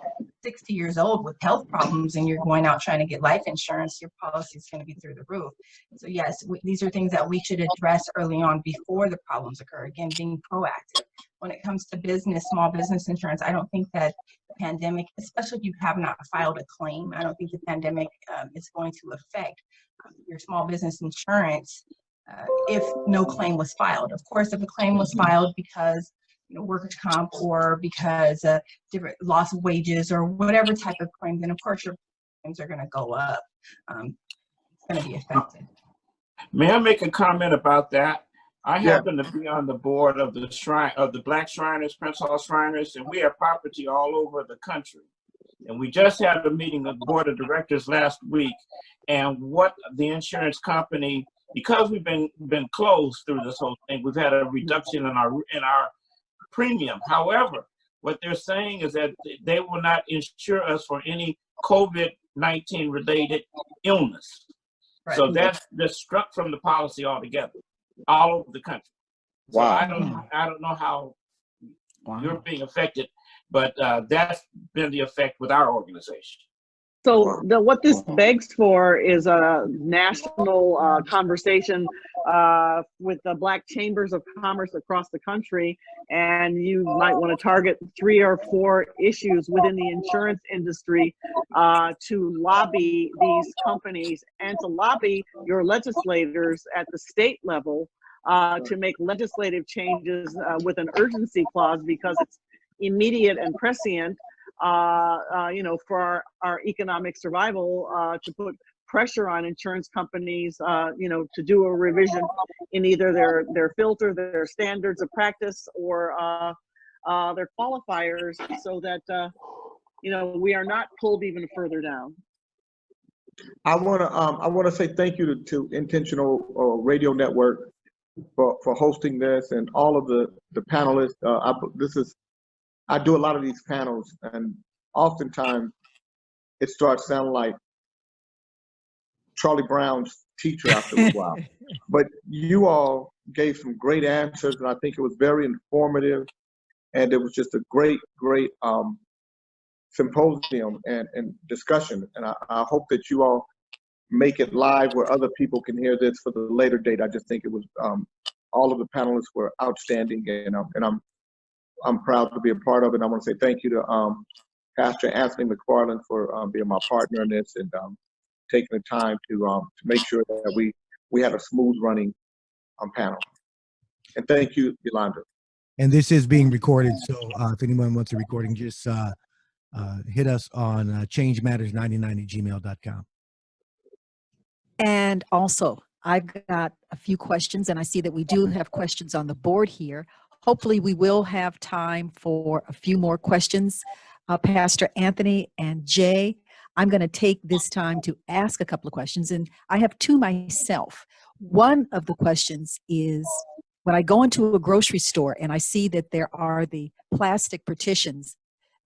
60 years old with health problems and you're going out trying to get life insurance, your policy is going to be through the roof. So yes, these are things that we should address early on before the problems occur. Again, being proactive. When it comes to business, small business insurance, I don't think that the pandemic, especially if you have not filed a claim, I don't think the pandemic is going to affect your small business insurance if no claim was filed. Of course, if a claim was filed because workers' comp or because different loss of wages or whatever type of claim, then of course your claims are going to go up. It's going to be affected. May I make a comment about that? I happen to be on the board of the Black Shriners, Prince Hall Shriners, and we have property all over the country. And we just had a meeting of the board of directors last week, and what the insurance company, because we've been closed through this whole thing, we've had a reduction in our premium. However, what they're saying is that they will not insure us for any COVID-19 related illness. Right. So that's struck from the policy altogether, all over the country. Wow. So I don't know how you're being affected, but that's been the effect with our organization. So what this begs for is a national conversation with the Black Chambers of Commerce across the country, and you might want to target 3 or 4 issues within the insurance industry to lobby these companies and to lobby your legislators at the state level to make legislative changes with an urgency clause, because it's immediate and prescient. For our economic survival, to put pressure on insurance companies, to do a revision in either their filter, their standards of practice, or their qualifiers, so that we are not pulled even further down. I want to say thank you to Intentional Radio Network for hosting this, and all of the panelists. I do a lot of these panels, and oftentimes it starts sounding like Charlie Brown's teacher after a while. But you all gave some great answers, and I think it was very informative, and it was just a great symposium and discussion. And I hope that you all make it live where other people can hear this for the later date. I just think it was all of the panelists were outstanding, and I'm proud to be a part of it. And I want to say thank you to Pastor Anthony McFarland for being my partner in this, and taking the time to make sure that we had a smooth running panel. And thank you, Yolanda. And this is being recorded, so if anyone wants a recording, just hit us on changematters99@gmail.com. And also, I've got a few questions, and I see that we do have questions on the board here. Hopefully we will have time for a few more questions. Pastor Anthony and Jay, I'm going to take this time to ask a couple of questions, and I have 2 myself. One of the questions is, when I go into a grocery store and I see that there are the plastic partitions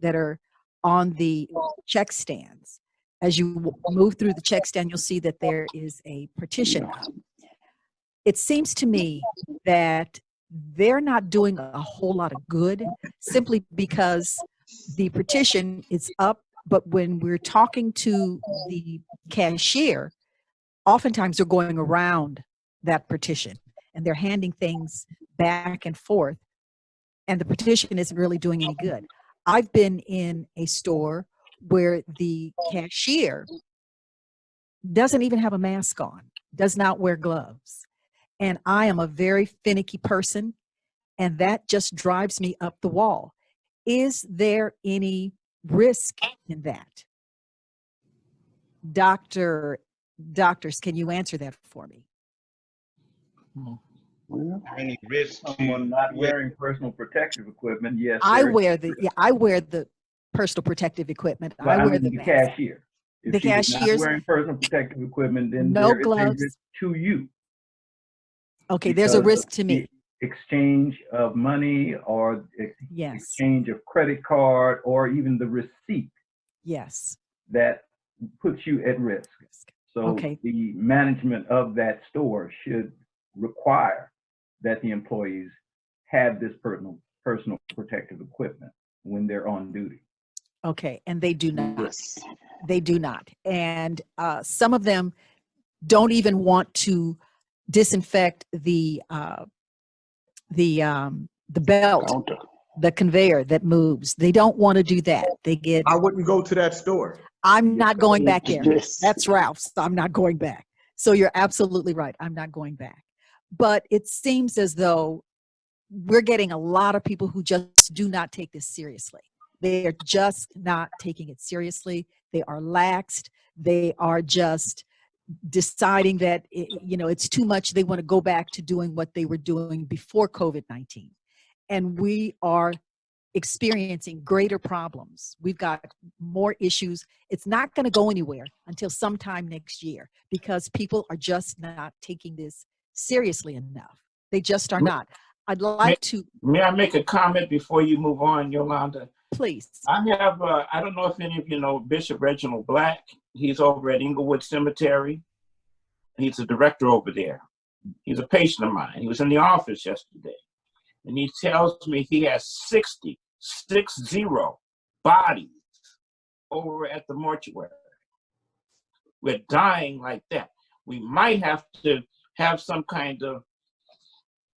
that are on the check stands, as you move through the check stand, you'll see that there is a partition. It seems to me that they're not doing a whole lot of good, simply because the partition is up, but when we're talking to the cashier, oftentimes they're going around that partition and they're handing things back and forth, and the partition isn't really doing any good. I've been in a store where the cashier doesn't even have a mask on, does not wear gloves. And I am a very finicky person, and that just drives me up the wall. Is there any risk in that? Doctors, can you answer that for me? Any risk someone not wearing personal protective equipment? Yes. I wear the personal protective equipment. But I wear the the mask. cashier. If The she is not cashiers, wearing personal protective equipment, then no there is a gloves. risk to you. Okay, there's a because risk of to the me. exchange of money or Yes, exchange of credit card or even the receipt yes. that puts you at risk. So Okay. the management of that store should require that the employees have this personal protective equipment when they're on duty. Okay, and they do not. Yes. They do not. And some of them don't even want to disinfect the belt, Counter. the conveyor that moves. They don't want to do that. They get. I wouldn't go to that store. I'm not going back there. Yes. That's Ralph's. I'm not going back. So you're absolutely right. I'm not going back. But it seems as though we're getting a lot of people who just do not take this seriously. They are just not taking it seriously. They are laxed. They are just deciding that, it's too much. They want to go back to doing what they were doing before COVID-19. And we are experiencing greater problems. We've got more issues. It's not going to go anywhere until sometime next year because people are just not taking this seriously enough. They just are not. I'd like to. May I make a comment before you move on, Yolanda? Please. I have, I don't know if any of you know Bishop Reginald Black. He's over at Inglewood Cemetery. He's a director over there. He's a patient of mine. He was in the office yesterday. And he tells me he has 60 bodies over at the mortuary. We're dying like that. We might have to have some kind of,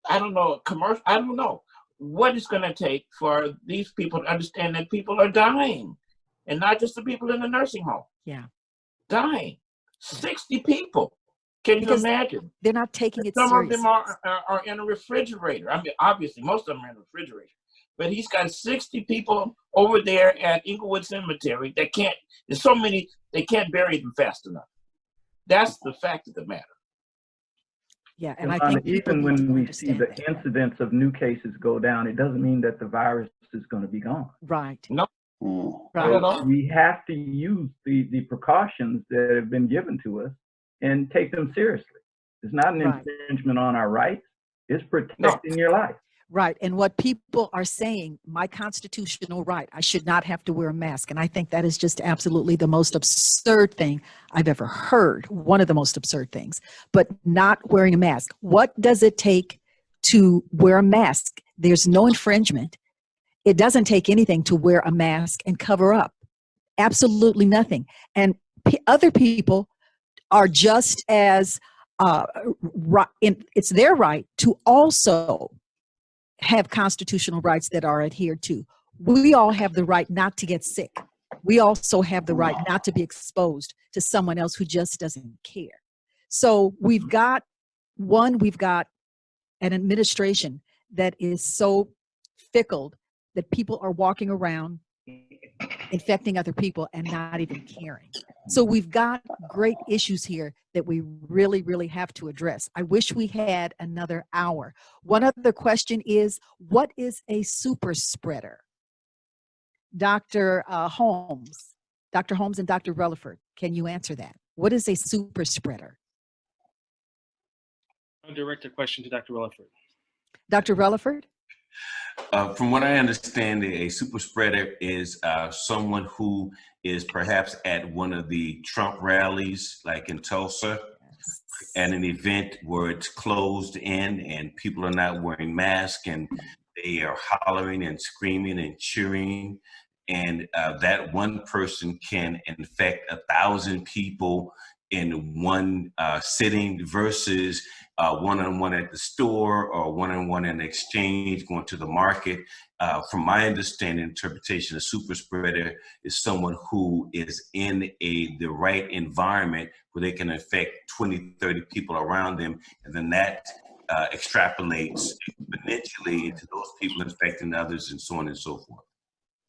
I don't know, commercial, I don't know what it's going to take for these people to understand that people are dying. And not just the people in the nursing home. Yeah. Dying. 60 people. Can you imagine? They're not taking it Some seriously. of them are in a refrigerator. I mean, obviously, most of them are in a refrigerator. But he's got 60 people over there at Inglewood Cemetery that can't, there's so many, they can't bury them fast enough. That's the fact of the matter. Yeah, and I think even when we see the incidence of new cases go down, it doesn't mean that the virus is going to be gone. Right. No. Right. So we have to use the precautions that have been given to us and take them seriously. It's not an infringement on our rights. It's protecting your life. Right. And what people are saying, my constitutional right, I should not have to wear a mask. And I think that is just absolutely the most absurd thing I've ever heard. One of the most absurd things. But not wearing a mask. What does it take to wear a mask? There's no infringement. It doesn't take anything to wear a mask and cover up. Absolutely nothing. And other people are just as, it's their right to also have constitutional rights that are adhered to. We all have the right not to get sick. We also have the right not to be exposed to someone else who just doesn't care. So we've got an administration that is so fickle that people are walking around infecting other people and not even caring. So we've got great issues here that we really, really have to address. I wish we had another hour. One other question is, what is a super spreader? Dr. Holmes and Dr. Relaford, can you answer that? What is a super spreader? I'll direct a question to Dr. Relaford. Dr. Relaford? From what I understand, a super spreader is someone who is perhaps at one of the Trump rallies, like in Tulsa, at an event where it's closed in and people are not wearing masks and they are hollering and screaming and cheering. And that one person can infect 1,000 people in one sitting versus one-on-one at the store or one-on-one in exchange going to the market. From my understanding, interpretation, a super spreader is someone who is in the right environment where they can infect 20, 30 people around them, and then that extrapolates exponentially into those people infecting others and so on and so forth.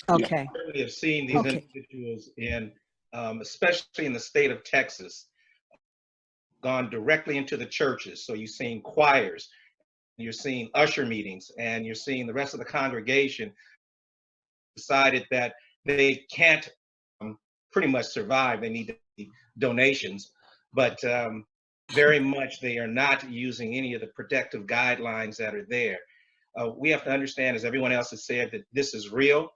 Okay. We have seen these individuals in, especially in the state of Texas, gone directly into the churches. So you're seeing choirs, you're seeing usher meetings, and you're seeing the rest of the congregation decided that they can't pretty much survive. They need to donations, but very much they are not using any of the protective guidelines that are there. We have to understand, as everyone else has said, that this is real.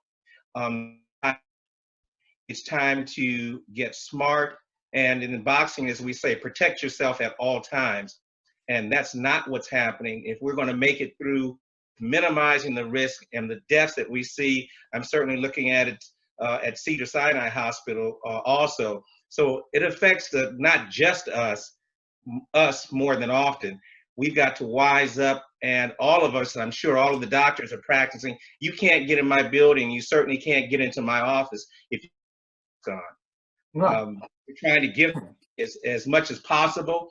It's time to get smart. And in boxing, as we say, protect yourself at all times. And that's not what's happening. If we're going to make it through minimizing the risk and the deaths that we see, I'm certainly looking at it at Cedars-Sinai Hospital also. So it affects not just us more than often. We've got to wise up, and all of us, and I'm sure all of the doctors are practicing. You can't get in my building. You certainly can't get into my office if you're on. We're trying to give as much as possible.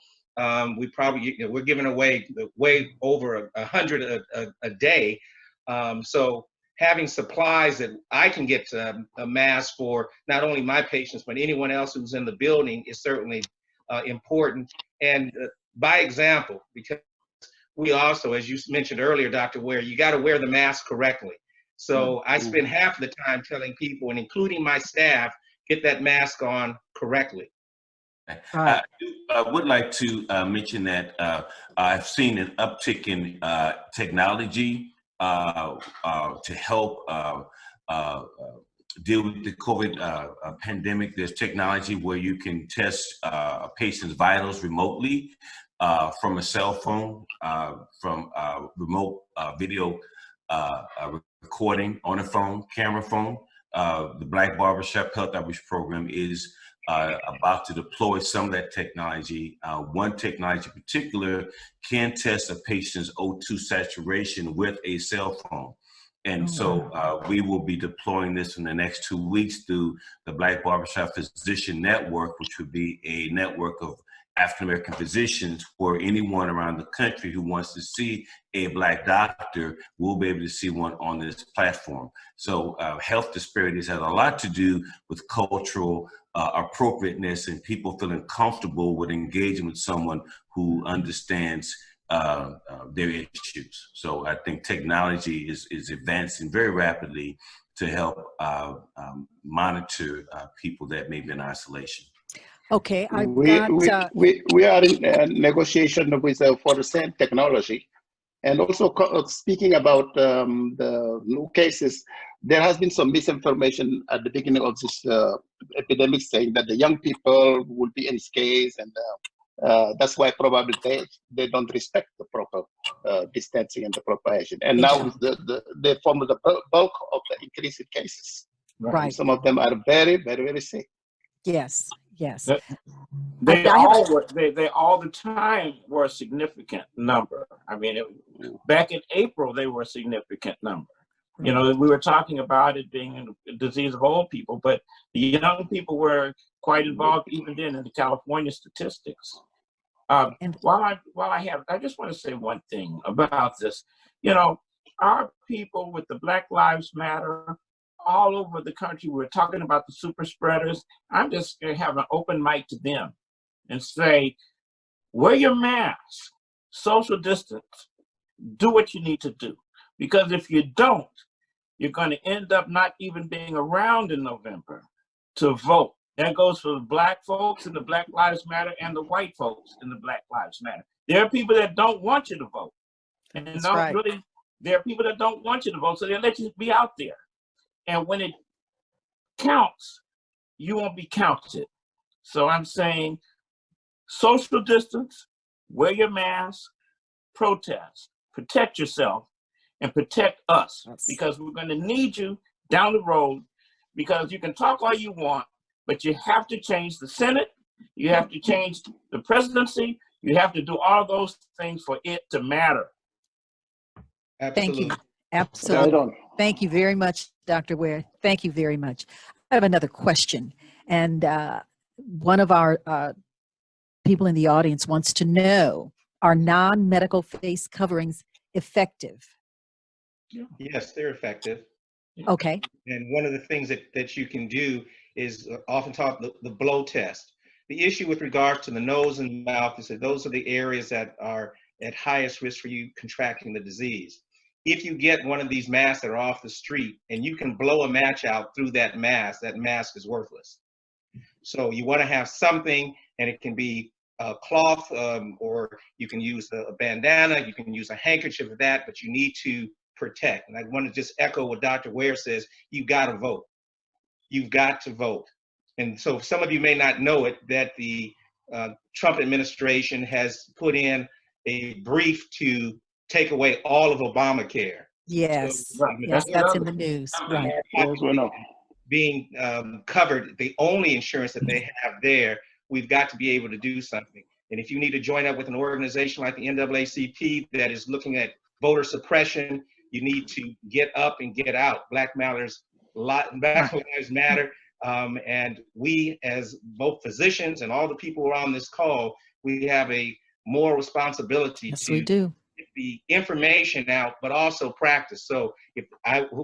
We probably, we're giving away way over 100 a day. So having supplies that I can get a mask for not only my patients, but anyone else who's in the building is certainly important. And by example, because we also, as you mentioned earlier, Dr. Ware, you got to wear the mask correctly. So I spend half the time telling people, and including my staff, get that mask on correctly. I would like to mention that I've seen an uptick in technology to help deal with the COVID pandemic. There's technology where you can test a patient's vitals remotely from a cell phone, from remote video recording on a phone, camera phone. The Black Barbershop Health Outreach Program is about to deploy some of that technology. One technology in particular can test a patient's O2 saturation with a cell phone. And so we will be deploying this in the next 2 weeks through the Black Barbershop Physician Network, which would be a network of African-American physicians where anyone around the country who wants to see a Black doctor will be able to see one on this platform. So health disparities has a lot to do with cultural appropriateness and people feeling comfortable with engaging with someone who understands their issues. So I think technology is advancing very rapidly to help monitor people that may be in isolation. Okay, We are in negotiation with for the same technology, and also speaking about the new cases. There has been some misinformation at the beginning of this epidemic, saying that the young people will be unscathed, and that's why probably they don't respect the proper distancing and the propagation. And now they form the bulk of the increase in cases. Right. Some of them are very, very, very sick. Yes, yes. They all the time were a significant number. I mean, back in April, they were a significant number. You know, we were talking about it being a disease of old people, but the young people were quite involved even then in the California statistics. While I just want to say one thing about this. You know, our people with the Black Lives Matter all over the country, we're talking about the super spreaders. I'm just going to have an open mic to them and say, wear your mask, social distance, do what you need to do. Because if you don't, you're going to end up not even being around in November to vote. That goes for the Black folks in the Black Lives Matter and the white folks in the Black Lives Matter. There are people that don't want you to vote. And there are people that don't want you to vote, so they let you be out there. And when it counts, you won't be counted. So I'm saying social distance, wear your mask, protest, protect yourself, and protect us, because we're going to need you down the road, because you can talk all you want, but you have to change the Senate, you have to change the presidency, you have to do all those things for it to matter. Absolutely. Thank you. Absolutely. Thank you very much, Dr. Ware. Thank you very much. I have another question. And one of our people in the audience wants to know, are non-medical face coverings effective? Yes, they're effective. Okay. And one of the things that you can do is often taught the blow test. The issue with regards to the nose and mouth is that those are the areas that are at highest risk for you contracting the disease. If you get one of these masks that are off the street and you can blow a match out through that mask is worthless. So you want to have something, and it can be a cloth, or you can use a bandana, you can use a handkerchief of that, but you need to protect. And I want to just echo what Dr. Ware says, you've got to vote. You've got to vote. And so some of you may not know it, that the Trump administration has put in a brief to take away all of Obamacare. Yes, So, yes, that's in the news, right. Being covered, the only insurance that they have there, we've got to be able to do something. And if you need to join up with an organization like the NAACP that is looking at voter suppression, you need to get up and get out. Black Lives Matter. And we, as both physicians and all the people who are on this call, we have a moral responsibility to we do. Get the information out, but also practice. So if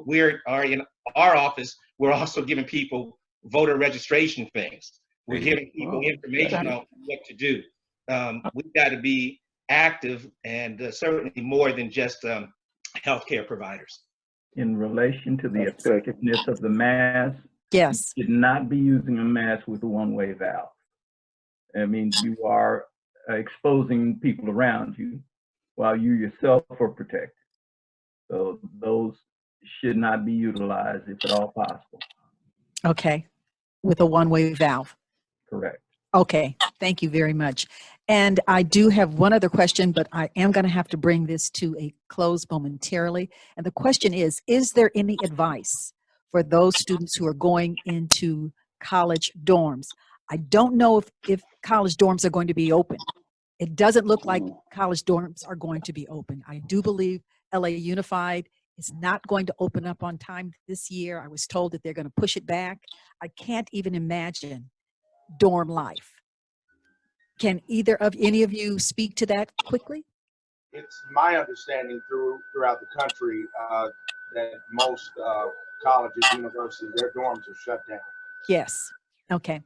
we are in our office, we're also giving people voter registration things. We're giving people information on what to do. We've got to be active, and certainly more than just healthcare providers. In relation to the effectiveness of the mask, yes, you should not be using a mask with a one-way valve. I mean, you are exposing people around you while you yourself are protected. So those should not be utilized if at all possible. Okay, with a one-way valve. Correct. Okay, thank you very much. And I do have one other question, but I am going to have to bring this to a close momentarily. And the question is there any advice for those students who are going into college dorms? I don't know if college dorms are going to be open. It doesn't look like college dorms are going to be open. I do believe LA Unified is not going to open up on time this year. I was told that they're going to push it back. I can't even imagine dorm life. Can any of you speak to that quickly? It's my understanding throughout the country that most colleges, universities, their dorms are shut down. Yes. Okay.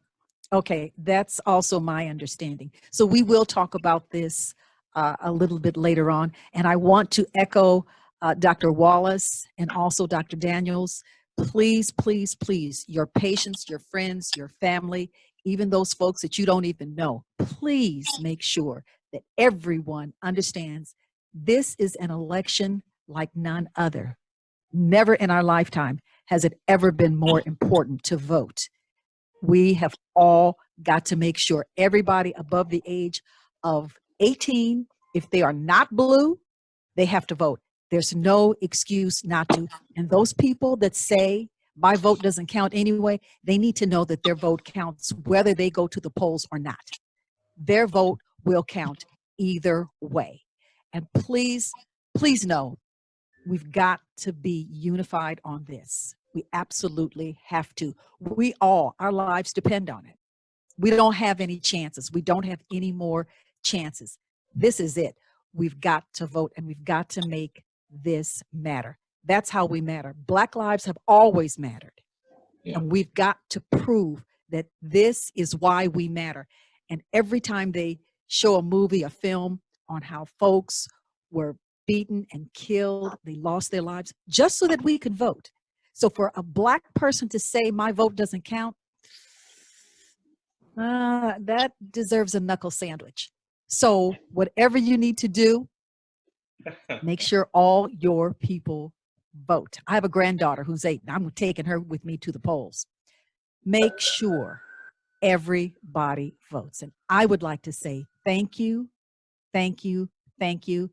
Okay. That's also my understanding. So we will talk about this a little bit later on. And I want to echo Dr. Wallace and also Dr. Daniels. Please, please, please, your patients, your friends, your family, even those folks that you don't even know, please make sure that everyone understands this is an election like none other. Never in our lifetime has it ever been more important to vote. We have all got to make sure everybody above the age of 18, if they are not blue, they have to vote. There's no excuse not to. And those people that say, my vote doesn't count anyway, they need to know that their vote counts whether they go to the polls or not. Their vote will count either way. And please, please know, we've got to be unified on this. We absolutely have to. Our lives depend on it. We don't have any chances. We don't have any more chances. This is it. We've got to vote, and we've got to make this matter. That's how we matter. Black lives have always mattered. Yeah. And we've got to prove that this is why we matter. And every time they show a movie, a film on how folks were beaten and killed, they lost their lives just so that we could vote. So for a Black person to say my vote doesn't count, that deserves a knuckle sandwich. So whatever you need to do, make sure all your people vote. I have a granddaughter who's 8, and I'm taking her with me to the polls. Make sure everybody votes. And I would like to say thank you, thank you, thank you,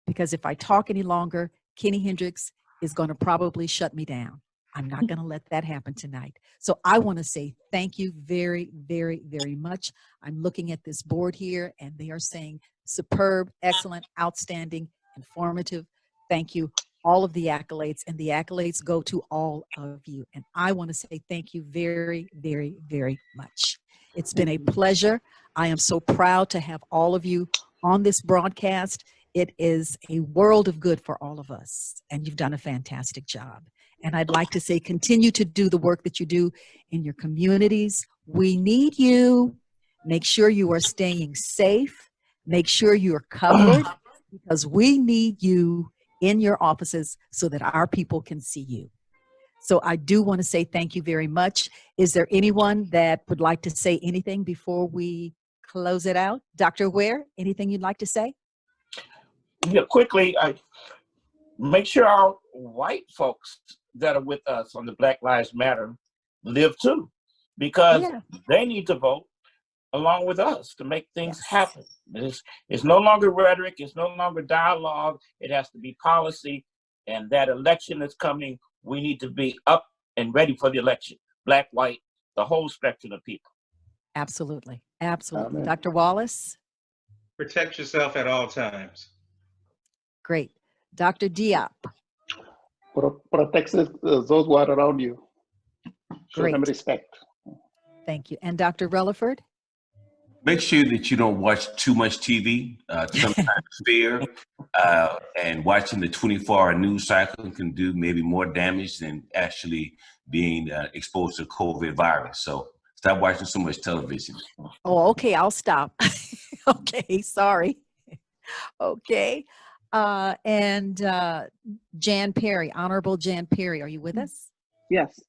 because if I talk any longer, Kenny Hendricks is going to probably shut me down. I'm not going to let that happen tonight. So I want to say thank you very, very, very much. I'm looking at this board here, and they are saying superb, excellent, outstanding, informative. Thank you. All of the accolades, and the accolades go to all of you. And I want to say thank you very, very, very much. It's been a pleasure. I am so proud to have all of you on this broadcast. It is a world of good for all of us, and you've done a fantastic job. And I'd like to say continue to do the work that you do in your communities. We need you. Make sure you are staying safe. Make sure you're covered, because we need you in your offices so that our people can see you. So I do want to say thank you very much. Is there anyone that would like to say anything before we close it out? Dr. Ware, anything you'd like to say? Yeah, quickly, make sure our white folks that are with us on the Black Lives Matter live too, because they need to vote along with us to make things happen. It's no longer rhetoric, it's no longer dialogue, it has to be policy, and that election is coming. We need to be up and ready for the election. Black, white, the whole spectrum of people. Absolutely, absolutely. Amen. Dr. Wallace? Protect yourself at all times. Great. Dr. Diop? Protect those who are around you. Show them Great. respect. Thank you. And Dr. Relaford? Make sure that you don't watch too much TV. Sometimes fear and watching the 24-hour news cycle can do maybe more damage than actually being exposed to COVID virus. So stop watching so much television. Oh, okay, I'll stop. Okay, sorry. Okay. And Jan Perry, Honorable Jan Perry, are you with us? Yes.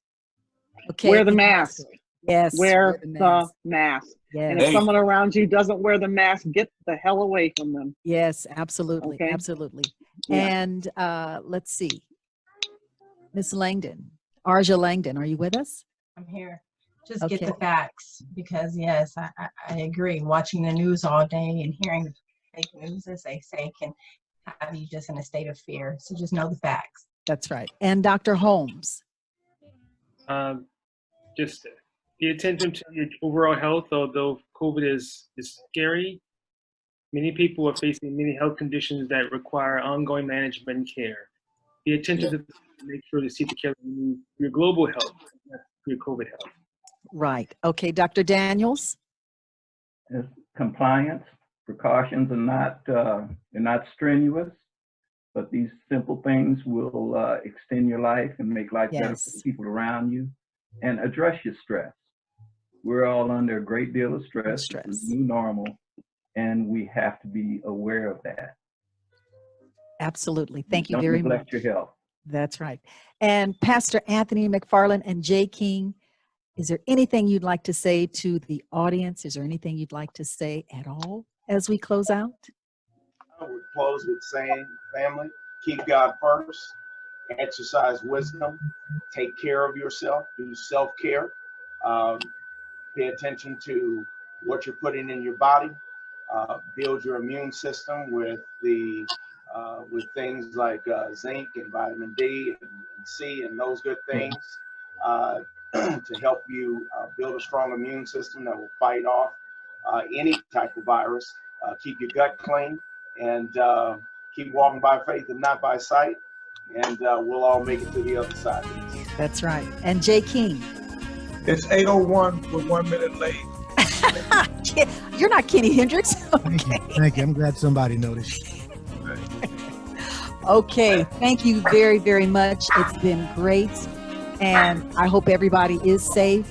Okay. Wear the mask. Yes. Wear the mask. And if Yes. someone around you doesn't wear the mask, get the hell away from them. Yes, absolutely. Okay. Absolutely. Yeah. And let's see. Miss Langdon, Arja Langdon, are you with us? I'm here. Just get Okay. the facts, because yes, I agree. Watching the news all day and hearing the fake news, as they say, can have you just in a state of fear. So just know the facts. That's right. And Dr. Holmes? Just pay attention to your overall health. Although COVID is scary, many people are facing many health conditions that require ongoing management and care. Pay attention to make sure to see the care of your global health, not your COVID health. Right. Okay, Dr. Daniels? Is compliance, precautions are not, they're not strenuous, but these simple things will extend your life and make life better for the people around you. And address your stress. We're all under a great deal of stress. This is new normal, and we have to be aware of that. Absolutely. Thank you Don't very neglect much. your health. That's right. And Pastor Anthony McFarland and Jay King, is there anything you'd like to say to the audience? Is there anything you'd like to say at all as we close out? I would close with saying, family, keep God first, exercise wisdom, take care of yourself, do self-care, pay attention to what you're putting in your body, build your immune system with things like zinc and vitamin D and C and those good things to help you build a strong immune system that will fight off any type of virus. Keep your gut clean and keep walking by faith and not by sight, and we'll all make it to the other side. That's right. And Jay King? It's 8:01. We're 1 minute late. You're not Kenny Hendricks. Thank you. I'm glad somebody noticed. Okay. Thank you very, very much. It's been great. And I hope everybody is safe.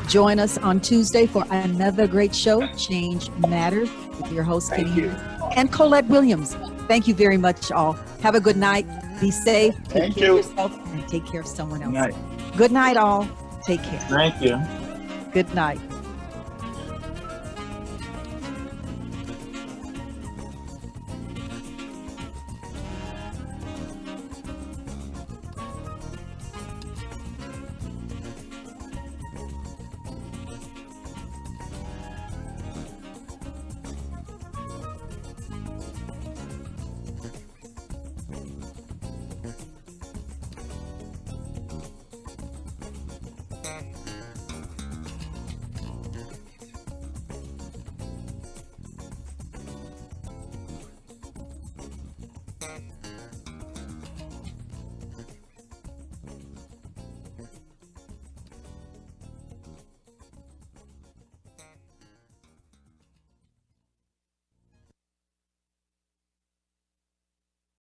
Join us on Tuesday for another great show, Change Matters, with your host, Kenny Hendricks, and Colette Williams. Thank you very much, all. Have a good night. Be safe. Take care of yourself and take care of someone else. Good night, all. Take care. Thank you. Good night.